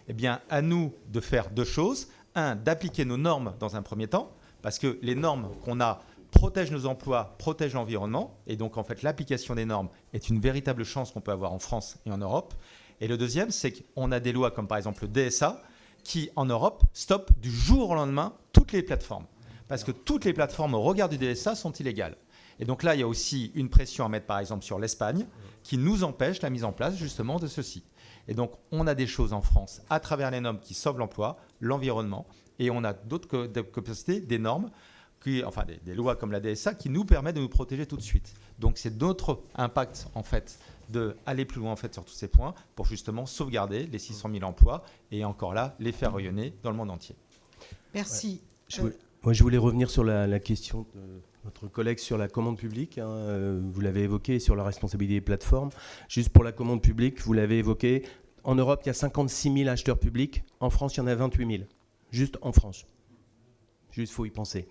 E: Eh bien, à nous de faire deux choses. Un, d'appliquer nos normes dans un premier temps, parce que les normes qu'on a protègent nos emplois, protègent l'environnement, et donc en fait l'application des normes est une véritable chance qu'on peut avoir en France et en Europe. Et le deuxième, c'est qu'on a des lois comme par exemple le DSA qui, en Europe, stoppent du jour au lendemain toutes les plateformes. Parce que toutes les plateformes au regard du DSA sont illégales. Et donc là, il y a aussi une pression à mettre par exemple sur l'Espagne qui nous empêche la mise en place justement de ceci. Et donc, on a des choses en France à travers les normes qui sauvent l'emploi, l'environnement, et on a d'autres capacités, des normes, des lois comme la DSA qui nous permettent de nous protéger tout de suite. Donc, c'est notre impact en fait d'aller plus loin en fait sur tous ces points pour justement sauvegarder les 600 000 emplois et encore là les faire rayonner dans le monde entier.
B: Merci.
C: Moi, je voulais revenir sur la question de notre collègue sur la commande publique. Vous l'avez évoqué sur la responsabilité des plateformes. Juste pour la commande publique, vous l'avez évoqué. En Europe, il y a 56 000 acheteurs publics. En France, il y en a 28 000. Juste en France. Juste, il faut y penser.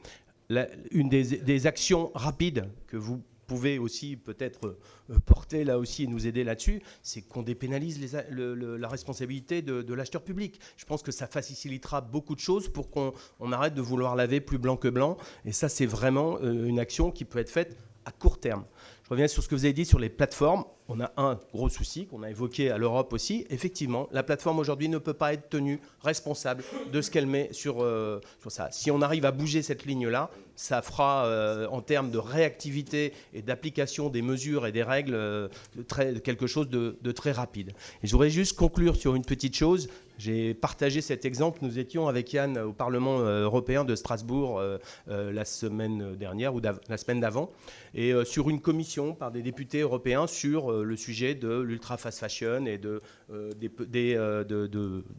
C: Une des actions rapides que vous pouvez aussi peut-être porter là aussi et nous aider là-dessus, c'est qu'on dépénalise la responsabilité de l'acheteur public. Je pense que ça facilitera beaucoup de choses pour qu'on arrête de vouloir laver plus blanc que blanc. Et ça, c'est vraiment une action qui peut être faite à court terme. Je reviens sur ce que vous avez dit sur les plateformes. On a un gros souci qu'on a évoqué à l'Europe aussi. Effectivement, la plateforme aujourd'hui ne peut pas être tenue responsable de ce qu'elle met sur ça. Si on arrive à bouger cette ligne-là, ça fera en termes de réactivité et d'application des mesures et des règles quelque chose de très rapide. Et je voudrais juste conclure sur une petite chose. J'ai partagé cet exemple. Nous étions avec Yann au Parlement européen de Strasbourg la semaine dernière ou la semaine d'avant, et sur une commission par des députés européens sur le sujet de l'ultra fast fashion et du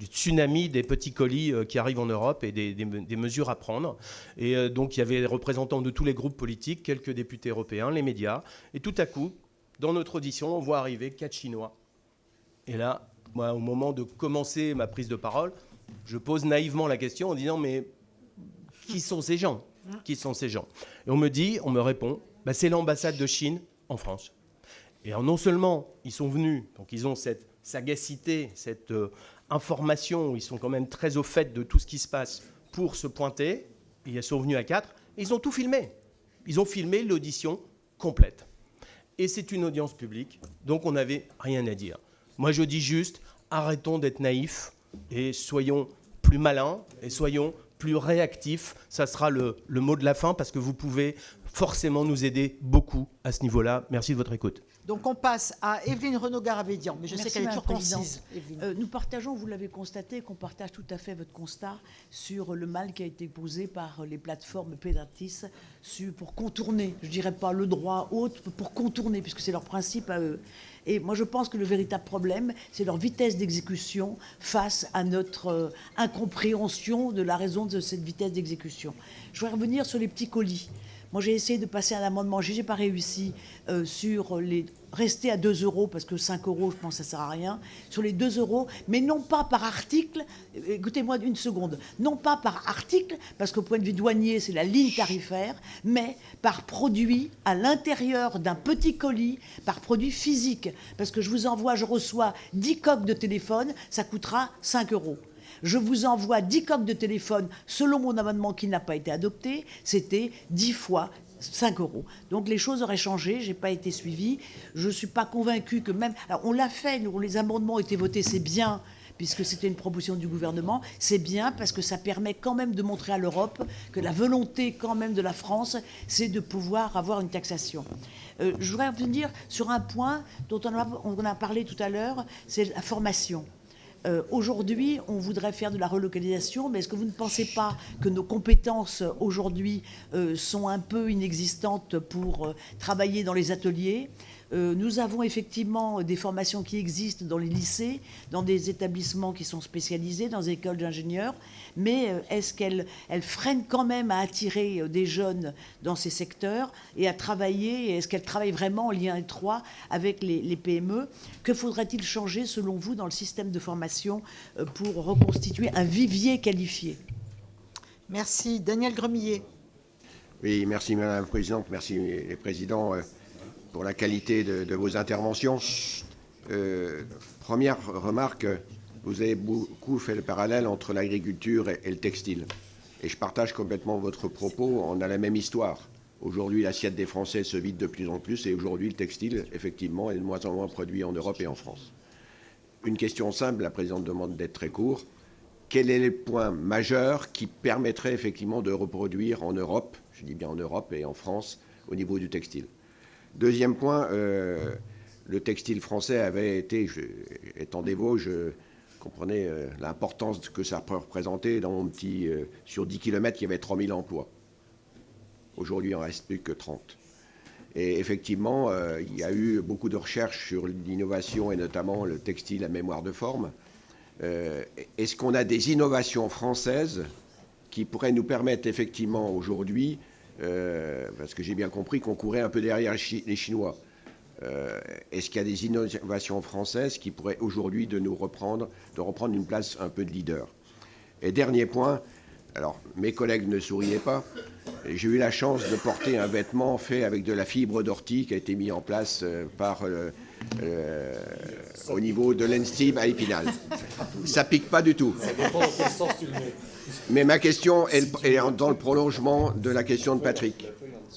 C: tsunami des petits colis qui arrivent en Europe et des mesures à prendre. Et donc il y avait des représentants de tous les groupes politiques, quelques députés européens, les médias, et tout à coup, dans notre audition, on voit arriver 4 Chinois. Et là, moi, au moment de commencer ma prise de parole, je pose naïvement la question en disant « mais qui sont ces gens ? Qui sont ces gens ?» Et on me répond « c'est l'ambassade de Chine en France ». Et alors, non seulement ils sont venus, donc ils ont cette sagacité, cette information, ils sont quand même très au fait de tout ce qui se passe pour se pointer, ils sont venus à 4, et ils ont tout filmé. Ils ont filmé l'audition complète. Et c'est une audience publique, donc on n'avait rien à dire. Moi, je dis juste, arrêtons d'être naïfs et soyons plus malins et soyons plus réactifs. Ça sera le mot de la fin parce que vous pouvez forcément nous aider beaucoup à ce niveau-là. Merci de votre écoute.
B: Donc on passe à Evelyne Renaud-Garabédian, mais je sais qu'elle est toujours concise.
K: Nous partageons, vous l'avez constaté, qu'on partage tout à fait votre constat sur le mal qui a été posé par les plateformes prédatrices pour contourner, je ne dirais pas le droit autre, pour contourner, puisque c'est leur principe à eux. Et moi, je pense que le véritable problème, c'est leur vitesse d'exécution face à notre incompréhension de la raison de cette vitesse d'exécution. Je voudrais revenir sur les petits colis. Moi, j'ai essayé de passer un amendement, je n'ai pas réussi, sur les... Rester à 2 € parce que 5 €, je pense que ça ne sert à rien, sur les 2 €, mais non pas par article, écoutez-moi une seconde, non pas par article, parce qu'au point de vue douanier, c'est la ligne tarifaire, mais par produit à l'intérieur d'un petit colis, par produit physique. Parce que je reçois 10 coques de téléphone, ça coûtera 5 €. Je vous envoie 10 coques de téléphone, selon mon amendement qui n'a pas été adopté, c'était 10 fois 5 €. Donc les choses auraient changé, je n'ai pas été suivie. Je ne suis pas convaincue que même... Alors on l'a fait, les amendements ont été votés, c'est bien, puisque c'était une proposition du gouvernement. C'est bien parce que ça permet quand même de montrer à l'Europe que la volonté quand même de la France, c'est de pouvoir avoir une taxation. Je voudrais revenir sur un point dont on a parlé tout à l'heure, c'est la formation. Aujourd'hui, on voudrait faire de la relocalisation, mais est-ce que vous ne pensez pas que nos compétences aujourd'hui sont un peu inexistantes pour travailler dans les ateliers ? Nous avons effectivement des formations qui existent dans les lycées, dans des établissements qui sont spécialisés, dans des écoles d'ingénieurs, mais est-ce qu'elles freinent quand même à attirer des jeunes dans ces secteurs et à travailler, est-ce qu'elles travaillent vraiment en lien étroit avec les PME ? Que faudrait-il changer selon vous dans le système de formation pour reconstituer un vivier qualifié ?
B: Merci. Daniel Gremillet.
L: Oui, merci Madame la Présidente, merci les présidents pour la qualité de vos interventions. Première remarque, vous avez beaucoup fait le parallèle entre l'agriculture et le textile. Et je partage complètement votre propos, on a la même histoire. Aujourd'hui, l'assiette des Français se vide de plus en plus et aujourd'hui, le textile, effectivement, est de moins en moins produit en Europe et en France. Une question simple, la Présidente demande d'être très court. Quel est le point majeur qui permettrait effectivement de reproduire en Europe, je dis bien en Europe et en France, au niveau du textile ? Deuxième point, le textile français avait été, étant des Vosges, je comprenais l'importance que ça peut représenter. Dans mon petit, sur 10 km, il y avait 3000 emplois. Aujourd'hui, il n'en reste plus que 30. Et effectivement, il y a eu beaucoup de recherches sur l'innovation et notamment le textile à mémoire de forme. Est-ce qu'on a des innovations françaises qui pourraient nous permettre effectivement aujourd'hui, parce que j'ai bien compris qu'on courait un peu derrière les Chinois, est-ce qu'il y a des innovations françaises qui pourraient aujourd'hui de reprendre une place un peu de leader? Et dernier point, alors mes collègues ne souriaient pas, j'ai eu la chance de porter un vêtement fait avec de la fibre d'ortie qui a été mis en place au niveau de l'Enstib à Épinal. Ça pique pas du tout. Ça dépend dans quel sens tu le mets. Mais ma question est dans le prolongement de la question de Patrick.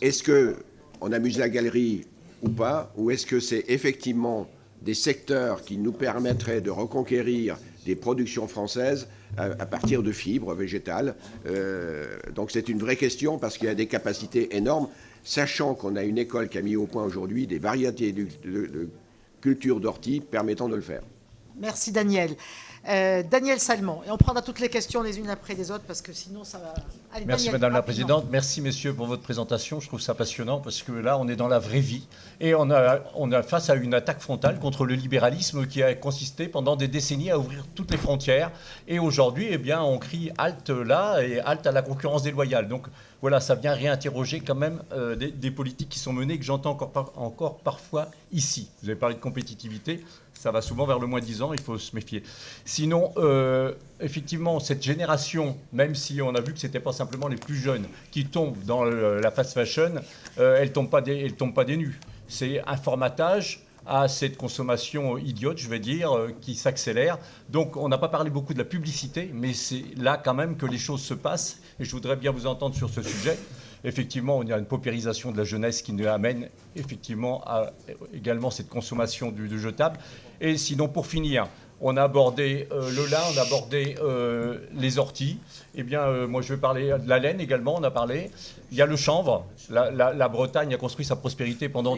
L: Est-ce qu'on amuse la galerie ou pas, ou est-ce que c'est effectivement des secteurs qui nous permettraient de reconquérir des productions françaises à partir de fibres végétales. Donc c'est une vraie question parce qu'il y a des capacités énormes, sachant qu'on a une école qui a mis au point aujourd'hui des variétés de culture d'ortie permettant de le faire.
B: Merci Daniel. Daniel Salmon. Et on prendra toutes les questions les unes après les autres parce que sinon ça va... Allez,
M: merci
B: Daniel,
M: Madame la
B: rapidement.
M: Présidente, merci messieurs pour votre présentation. Je trouve ça passionnant parce que là on est dans la vraie vie et on a face à une attaque frontale contre le libéralisme qui a consisté pendant des décennies à ouvrir toutes les frontières. Et aujourd'hui, eh bien, on crie halte là et halte à la concurrence déloyale. Donc voilà, ça vient réinterroger quand même des politiques qui sont menées que j'entends encore parfois ici. Vous avez parlé de compétitivité. Ça va souvent vers le moins 10 ans, il faut se méfier. Sinon, effectivement, cette génération, même si on a vu que ce n'était pas simplement les plus jeunes qui tombent dans la fast fashion, elle ne tombe pas des nues. C'est un formatage à cette consommation idiote, je vais dire, qui s'accélère. Donc, on n'a pas parlé beaucoup de la publicité, mais c'est là quand même que les choses se passent. Et je voudrais bien vous entendre sur ce sujet. Effectivement, il y a une paupérisation de la jeunesse qui nous amène effectivement à également cette consommation du jetable. Et sinon, pour finir, on a abordé le lin, on a abordé les orties. Eh bien, moi, je vais parler de la laine également, on a parlé. Il y a le chanvre. La Bretagne a construit sa prospérité pendant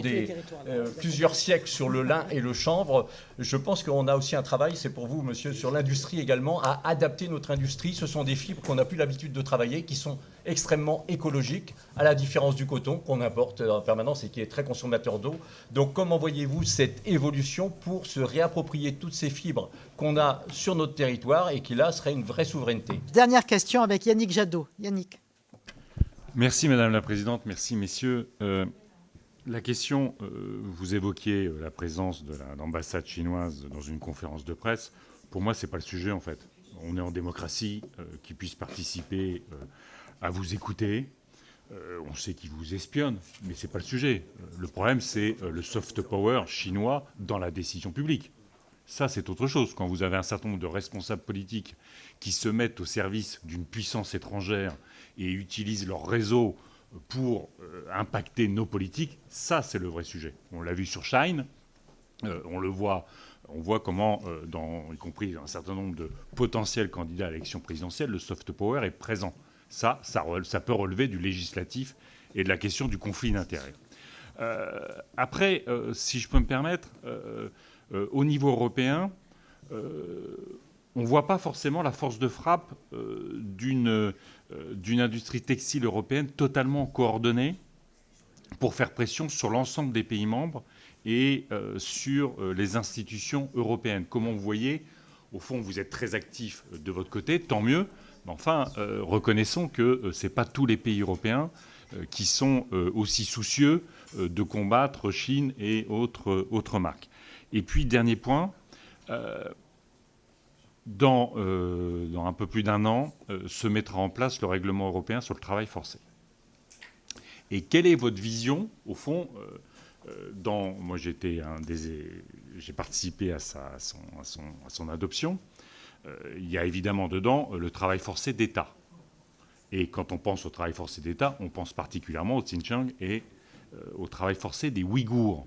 M: plusieurs siècles sur le lin et le chanvre. Je pense qu'on a aussi un travail, c'est pour vous, monsieur, sur l'industrie également, à adapter notre industrie. Ce sont des fibres qu'on n'a plus l'habitude de travailler, qui sont extrêmement écologiques, à la différence du coton qu'on importe en permanence et qui est très consommateur d'eau. Donc, comment voyez-vous cette évolution pour se réapproprier toutes ces fibres qu'on a sur notre territoire et qui, là, serait une vraie souveraineté?
B: Dernière question avec Yannick Jadot. Yannick.
N: Merci Madame la Présidente, merci messieurs. La question, vous évoquiez la présence de l'ambassade chinoise dans une conférence de presse. Pour moi, ce n'est pas le sujet en fait. On est en démocratie, qu'ils puissent participer à vous écouter. On sait qu'ils vous espionnent, mais ce n'est pas le sujet. Le problème, c'est le soft power chinois dans la décision publique. Ça, c'est autre chose. Quand vous avez un certain nombre de responsables politiques qui se mettent au service d'une puissance étrangère et utilisent leur réseau pour impacter nos politiques, ça, c'est le vrai sujet. On l'a vu sur Shine, on voit comment, y compris un certain nombre de potentiels candidats à l'élection présidentielle, le soft power est présent. Ça peut relever du législatif et de la question du conflit d'intérêts. Après, si je peux me permettre, au niveau européen, on ne voit pas forcément la force de frappe d'une industrie textile européenne totalement coordonnée pour faire pression sur l'ensemble des pays membres et sur les institutions européennes. Comment vous voyez, au fond, vous êtes très actifs de votre côté, tant mieux. Mais enfin, reconnaissons que ce n'est pas tous les pays européens qui sont aussi soucieux de combattre Chine et autres marques. Et puis, dernier point, dans un peu plus d'1 an, se mettra en place le règlement européen sur le travail forcé. Et quelle est votre vision, au fond moi, j'ai participé à son adoption. Il y a évidemment dedans le travail forcé d'État. Et quand on pense au travail forcé d'État, on pense particulièrement au Xinjiang et au travail forcé des Ouïghours.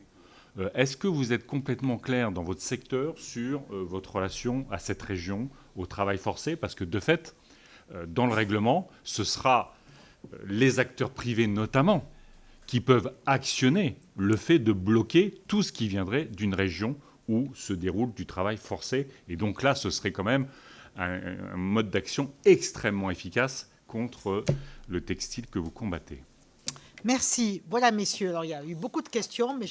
N: Est-ce que vous êtes complètement clair dans votre secteur sur votre relation à cette région, au travail forcé? Parce que de fait, dans le règlement, ce sera les acteurs privés notamment qui peuvent actionner le fait de bloquer tout ce qui viendrait d'une région où se déroule du travail forcé. Et donc là, ce serait quand même un mode d'action extrêmement efficace contre le textile que vous combattez.
B: Merci. Voilà, messieurs. Alors, il y a eu beaucoup de questions, mais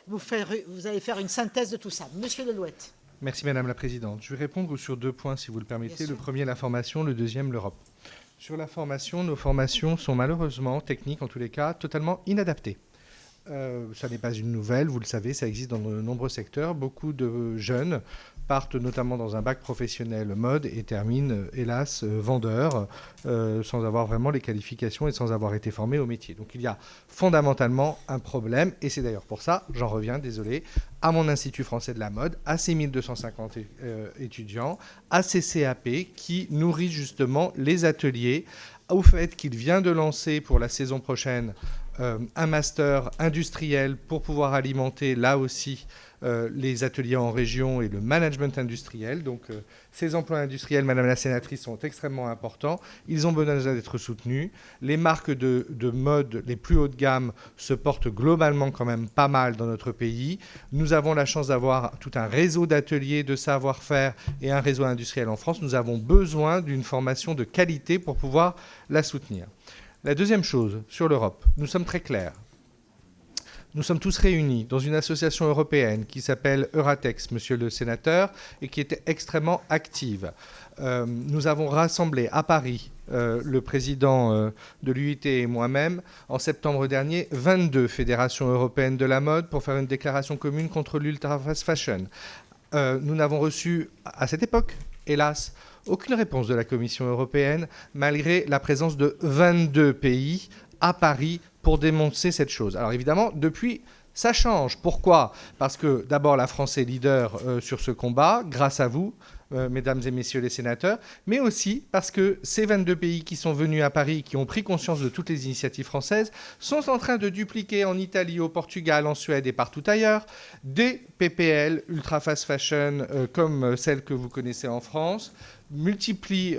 B: vous allez faire une synthèse de tout ça. Monsieur Lelouette.
H: Merci, Madame la Présidente. Je vais répondre sur 2 points, si vous le permettez. Le premier, la formation. Le deuxième, l'Europe. Sur la formation, nos formations sont malheureusement, techniques en tous les cas, totalement inadaptées. Ça n'est pas une nouvelle, vous le savez, ça existe dans de nombreux secteurs. Beaucoup de jeunes partent notamment dans un bac professionnel mode et terminent, hélas, vendeurs, sans avoir vraiment les qualifications et sans avoir été formés au métier. Donc il y a fondamentalement un problème, et c'est d'ailleurs pour ça, j'en reviens, désolé, à mon Institut français de la mode, à ces 1250 étudiants, à ces CAP qui nourrissent justement les ateliers, au fait qu'il vient de lancer pour la saison prochaine un master industriel pour pouvoir alimenter là aussi les ateliers en région et le management industriel. Donc ces emplois industriels, Madame la Sénatrice, sont extrêmement importants. Ils ont besoin d'être soutenus. Les marques de mode les plus haut de gamme se portent globalement quand même pas mal dans notre pays. Nous avons la chance d'avoir tout un réseau d'ateliers, de savoir-faire et un réseau industriel en France. Nous avons besoin d'une formation de qualité pour pouvoir la soutenir. La deuxième chose, sur l'Europe, nous sommes très clairs. Nous sommes tous réunis dans une association européenne qui s'appelle Euratex, monsieur le sénateur, et qui était extrêmement active. Nous avons rassemblé à Paris, le président de l'UIT et moi-même, en septembre dernier, 22 fédérations européennes de la mode pour faire une déclaration commune contre l'ultra fast fashion. Nous n'avons reçu, à cette époque, hélas, aucune réponse de la Commission européenne, malgré la présence de 22 pays à Paris pour dénoncer cette chose. Alors évidemment, depuis, ça change. Pourquoi? Parce que d'abord, la France est leader sur ce combat, grâce à vous, mesdames et messieurs les sénateurs, mais aussi parce que ces 22 pays qui sont venus à Paris, qui ont pris conscience de toutes les initiatives françaises, sont en train de dupliquer en Italie, au Portugal, en Suède et partout ailleurs, des PPL ultra fast fashion comme celles que vous connaissez en France, multiplient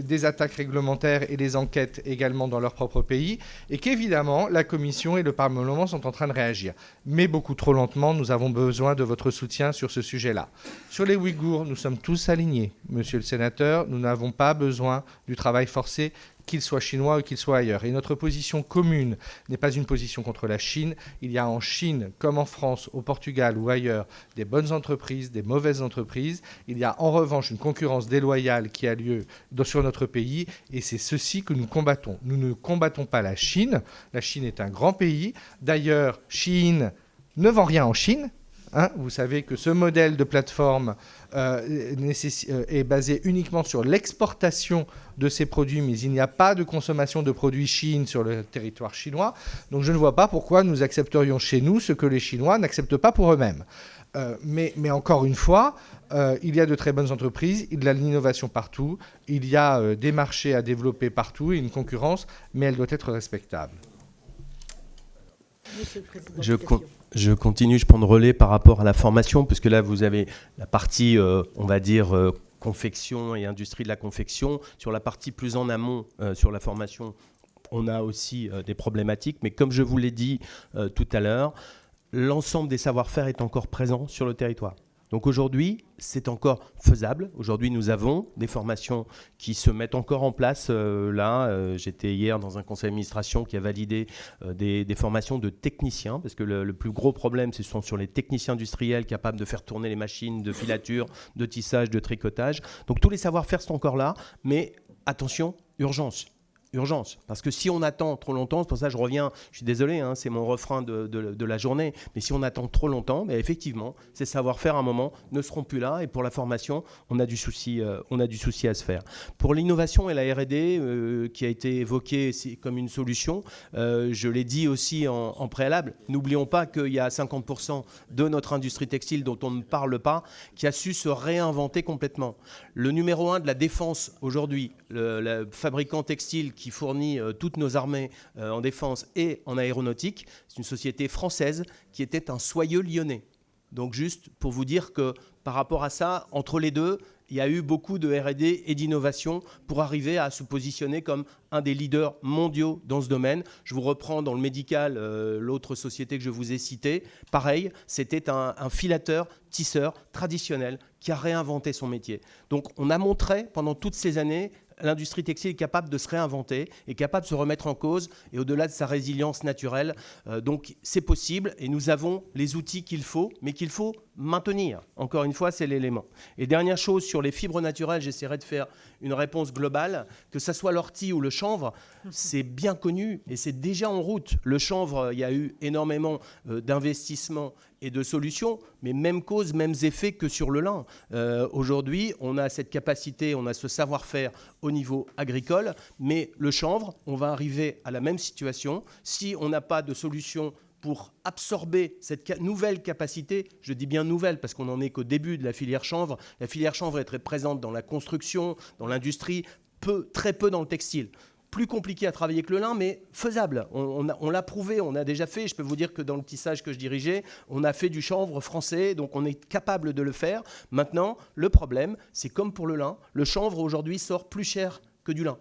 H: des attaques réglementaires et des enquêtes également dans leur propre pays, et qu'évidemment, la Commission et le Parlement sont en train de réagir. Mais beaucoup trop lentement, nous avons besoin de votre soutien sur ce sujet-là. Sur les Ouïghours, nous sommes tous alignés, monsieur le sénateur, nous n'avons pas besoin du travail forcé qu'il soit chinois ou qu'il soit ailleurs. Et notre position commune n'est pas une position contre la Chine. Il y a en Chine, comme en France, au Portugal ou ailleurs, des bonnes entreprises, des mauvaises entreprises. Il y a en revanche une concurrence déloyale qui a lieu sur notre pays, et c'est ceci que nous combattons. Nous ne combattons pas la Chine. La Chine est un grand pays. D'ailleurs, Shein ne vend rien en Chine. Vous savez que ce modèle de plateforme est basé uniquement sur l'exportation de ces produits, mais il n'y a pas de consommation de produits Shein sur le territoire chinois. Donc je ne vois pas pourquoi nous accepterions chez nous ce que les Chinois n'acceptent pas pour eux-mêmes. Mais encore une fois, il y a de très bonnes entreprises, il y a de l'innovation partout, il y a des marchés à développer partout et une concurrence, mais elle doit être respectable.
O: Je continue, je prends le relais par rapport à la formation, puisque là, vous avez la partie, on va dire, confection et industrie de la confection. Sur la partie plus en amont, sur la formation, on a aussi des problématiques. Mais comme je vous l'ai dit tout à l'heure, l'ensemble des savoir-faire est encore présent sur le territoire. Donc aujourd'hui, c'est encore faisable. Aujourd'hui, nous avons des formations qui se mettent encore en place. J'étais hier dans un conseil d'administration qui a validé des formations de techniciens, parce que le plus gros problème, ce sont sur les techniciens industriels capables de faire tourner les machines de filature, de tissage, de tricotage. Donc tous les savoir-faire sont encore là, mais attention, urgence. Urgence, parce que si on attend trop longtemps, c'est pour ça que je reviens, je suis désolé, c'est mon refrain de la journée, mais si on attend trop longtemps, effectivement, ces savoir-faire à un moment ne seront plus là, et pour la formation, on a du souci à se faire. Pour l'innovation et la R&D qui a été évoquée comme une solution, je l'ai dit aussi en préalable, n'oublions pas qu'il y a 50% de notre industrie textile dont on ne parle pas, qui a su se réinventer complètement. Le numéro 1 de la défense aujourd'hui, le fabricant textile qui fournit toutes nos armées en défense et en aéronautique, c'est une société française qui était un soyeux lyonnais. Donc juste pour vous dire que par rapport à ça, entre les deux, il y a eu beaucoup de R&D et d'innovation pour arriver à se positionner comme un des leaders mondiaux dans ce domaine. Je vous reprends dans le médical, l'autre société que je vous ai citée. Pareil, c'était un filateur, tisseur traditionnel qui a réinventé son métier. Donc on a montré pendant toutes ces années l'industrie textile est capable de se réinventer, est capable de se remettre en cause et au-delà de sa résilience naturelle. Donc c'est possible et nous avons les outils qu'il faut, mais qu'il faut maintenir. Encore une fois, c'est l'élément. Et dernière chose, sur les fibres naturelles, j'essaierai de faire une réponse globale. Que ce soit l'ortie ou le chanvre, c'est bien connu et c'est déjà en route. Le chanvre, il y a eu énormément d'investissements et de solutions, mais même cause, mêmes effets que sur le lin. Aujourd'hui, on a cette capacité, on a ce savoir-faire au niveau agricole, mais le chanvre, on va arriver à la même situation. Si on n'a pas de solution pour absorber cette nouvelle capacité, je dis bien nouvelle parce qu'on n'en est qu'au début de la filière chanvre. La filière chanvre est très présente dans la construction, dans l'industrie, très peu dans le textile. Plus compliqué à travailler que le lin, mais faisable. On l'a prouvé, on a déjà fait. Je peux vous dire que dans le tissage que je dirigeais, on a fait du chanvre français, donc on est capable de le faire. Maintenant, le problème, c'est comme pour le lin, le chanvre aujourd'hui sort plus cher que du lin.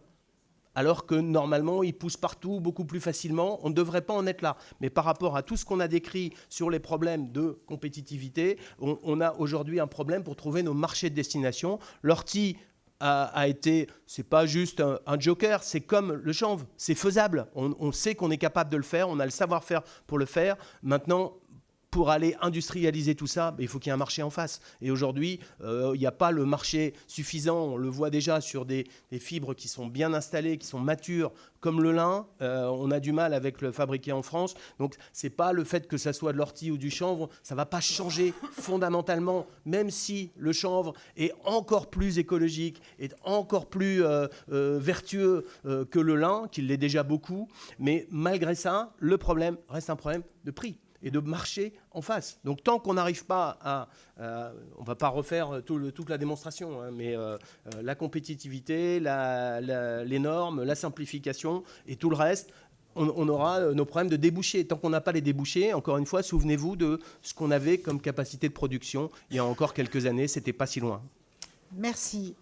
O: Alors que normalement, il pousse partout beaucoup plus facilement. On ne devrait pas en être là. Mais par rapport à tout ce qu'on a décrit sur les problèmes de compétitivité, on a aujourd'hui un problème pour trouver nos marchés de destination. L'ortie a été, c'est pas juste un joker, c'est comme le chanvre, c'est faisable. On sait qu'on est capable de le faire, on a le savoir-faire pour le faire. Maintenant, pour aller industrialiser tout ça, il faut qu'il y ait un marché en face. Et aujourd'hui, il n'y a pas le marché suffisant. On le voit déjà sur des fibres qui sont bien installées, qui sont matures, comme le lin. On a du mal avec le fabriqué en France. Donc, ce n'est pas le fait que ça soit de l'ortie ou du chanvre. Ça ne va pas changer fondamentalement, même si le chanvre est encore plus écologique, est encore plus vertueux que le lin, qu'il l'est déjà beaucoup. Mais malgré ça, le problème reste un problème de prix et de marché en face. Donc tant qu'on n'arrive pas à on ne va pas refaire toute la démonstration, mais la compétitivité, les normes, la simplification et tout le reste, on aura nos problèmes de débouchés. Tant qu'on n'a pas les débouchés, encore une fois, souvenez-vous de ce qu'on avait comme capacité de production il y a encore quelques années, c'était pas si loin.
B: Merci.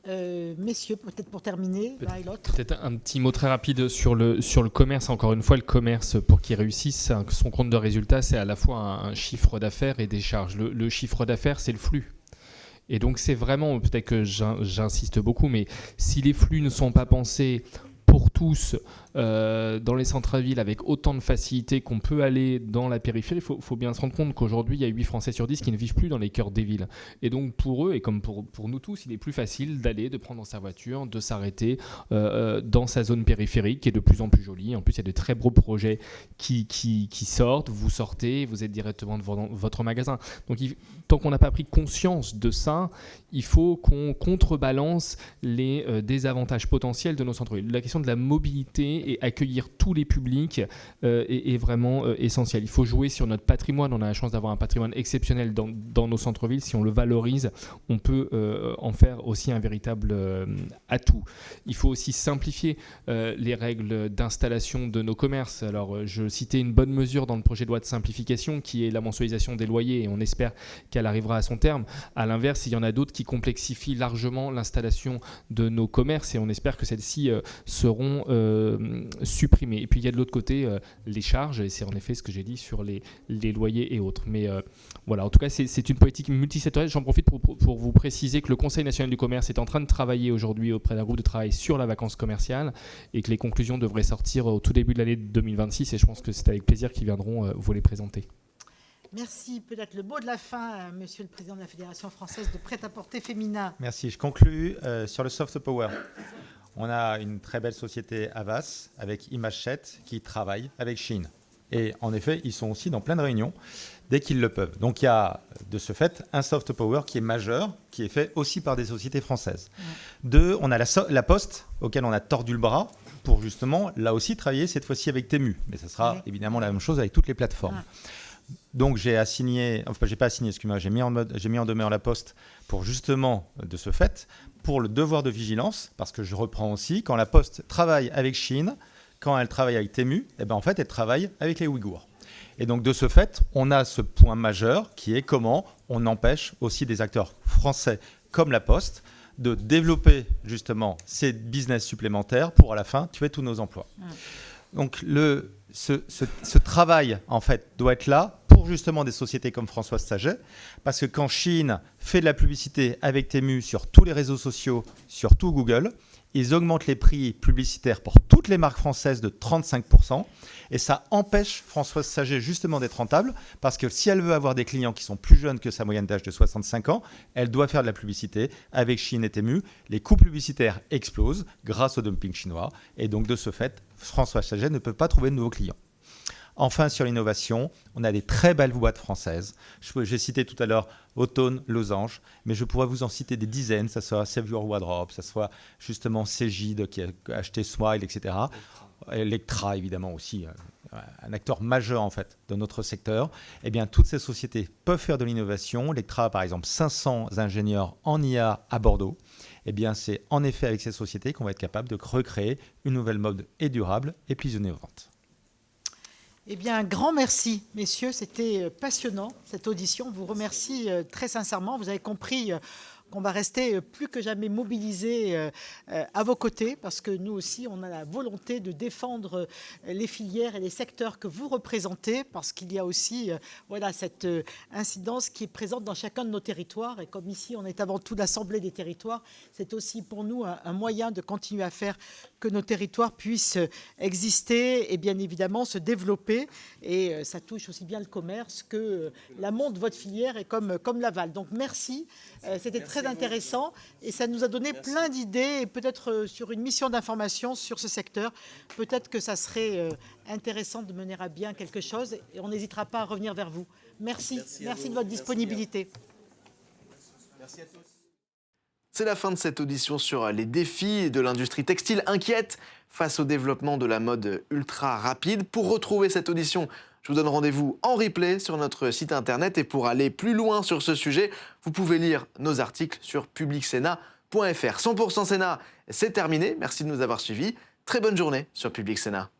B: Messieurs, peut-être pour terminer, l'un et l'autre.
D: Peut-être un petit mot très rapide sur le commerce. Encore une fois, le commerce, pour qu'il réussisse, son compte de résultat, c'est à la fois un chiffre d'affaires et des charges. Le chiffre d'affaires, c'est le flux. Et donc, c'est vraiment, peut-être que j'insiste beaucoup, mais si les flux ne sont pas pensés pour tous dans les centres-villes avec autant de facilité qu'on peut aller dans la périphérie. Il faut bien se rendre compte qu'aujourd'hui, il y a 8 Français sur 10 qui ne vivent plus dans les cœurs des villes. Et donc pour eux, et comme pour nous tous, il est plus facile d'aller, de prendre sa voiture, de s'arrêter dans sa zone périphérique qui est de plus en plus jolie. En plus, il y a de très beaux projets qui sortent. Vous sortez, vous êtes directement devant votre magasin. Donc tant qu'on n'a pas pris conscience de ça, il faut qu'on contrebalance les désavantages potentiels de nos centres-villes. La question de la mobilité et accueillir tous les publics est vraiment essentielle. Il faut jouer sur notre patrimoine. On a la chance d'avoir un patrimoine exceptionnel dans nos centres-villes. Si on le valorise, on peut en faire aussi un véritable atout. Il faut aussi simplifier les règles d'installation de nos commerces. Alors, je citais une bonne mesure dans le projet de loi de simplification qui est la mensualisation des loyers et on espère qu'elle arrivera à son terme. À l'inverse, il y en a d'autres qui complexifient largement l'installation de nos commerces et on espère que celles-ci seront supprimées. Et puis, il y a de l'autre côté les charges et c'est en effet ce que j'ai dit sur les loyers et autres. Mais voilà, en tout cas, c'est une politique multisectorielle. J'en profite pour vous préciser que le Conseil national du commerce est en train de travailler aujourd'hui auprès d'un groupe de travail sur la vacance commerciale et que les conclusions devraient sortir au tout début de l'année 2026 et je pense que c'est avec plaisir qu'ils viendront vous les présenter.
B: Merci. Peut-être le mot de la fin, Monsieur le Président de la Fédération française de prêt-à-porter féminin.
E: Merci. Je conclus sur le soft power. On a une très belle société Havas avec Imagechat qui travaille avec Shein. Et en effet, ils sont aussi dans plein de réunions dès qu'ils le peuvent. Donc il y a de ce fait un soft power qui est majeur, qui est fait aussi par des sociétés françaises. Deux, on a la Poste, auquel on a tordu le bras pour justement, là aussi, travailler cette fois-ci avec Temu. Mais ça sera évidemment la même chose avec toutes les plateformes. Donc j'ai mis en demeure la Poste pour justement, de ce fait, pour le devoir de vigilance, parce que je reprends aussi, quand la Poste travaille avec Chine, quand elle travaille avec Temu, en fait, elle travaille avec les Ouïghours. Et donc, de ce fait, on a ce point majeur qui est comment on empêche aussi des acteurs français comme la Poste de développer justement ces business supplémentaires pour à la fin tuer tous nos emplois. Donc, ce travail, en fait, doit être là pour justement des sociétés comme Françoise Saget, parce que quand Chine fait de la publicité avec Temu sur tous les réseaux sociaux, surtout Google, ils augmentent les prix publicitaires pour toutes les marques françaises de 35%, et ça empêche Françoise Saget justement d'être rentable, parce que si elle veut avoir des clients qui sont plus jeunes que sa moyenne d'âge de 65 ans, elle doit faire de la publicité avec Chine et Temu. Les coûts publicitaires explosent grâce au dumping chinois, et donc de ce fait, Françoise Saget ne peut pas trouver de nouveaux clients. Enfin, sur l'innovation, on a des très belles boîtes françaises. J'ai cité tout à l'heure Automne, Losange, mais je pourrais vous en citer des dizaines, que ce soit Save Your Wardrobe, que ce soit justement Cégide qui a acheté Smile, etc. Electra, évidemment, aussi, un acteur majeur en fait de notre secteur. Eh bien, toutes ces sociétés peuvent faire de l'innovation. Electra, par exemple, 500 ingénieurs en IA à Bordeaux. Eh bien, c'est en effet avec ces sociétés qu'on va être capable de recréer une nouvelle mode et durable et plus innovante.
B: Eh bien, un grand merci, messieurs. C'était passionnant, cette audition. Je vous remercie très sincèrement. Vous avez compris qu'on va rester plus que jamais mobilisés à vos côtés, parce que nous aussi, on a la volonté de défendre les filières et les secteurs que vous représentez, parce qu'il y a aussi cette incidence qui est présente dans chacun de nos territoires. Et comme ici, on est avant tout l'Assemblée des territoires, c'est aussi pour nous un moyen de continuer à faire que nos territoires puissent exister et bien évidemment se développer. Et ça touche aussi bien le commerce que l'amont de votre filière et comme l'aval. Donc merci, c'était très intéressant et ça nous a donné plein d'idées et peut-être sur une mission d'information sur ce secteur, peut-être que ça serait intéressant de mener à bien quelque chose et on n'hésitera pas à revenir vers vous. Merci de votre disponibilité.
A: Merci à tous. C'est la fin de cette audition sur les défis de l'industrie textile inquiète face au développement de la mode ultra rapide. Pour retrouver cette audition, je vous donne rendez-vous en replay sur notre site internet et pour aller plus loin sur ce sujet, vous pouvez lire nos articles sur publicsénat.fr. 100% Sénat, c'est terminé. Merci de nous avoir suivis. Très bonne journée sur Public Sénat.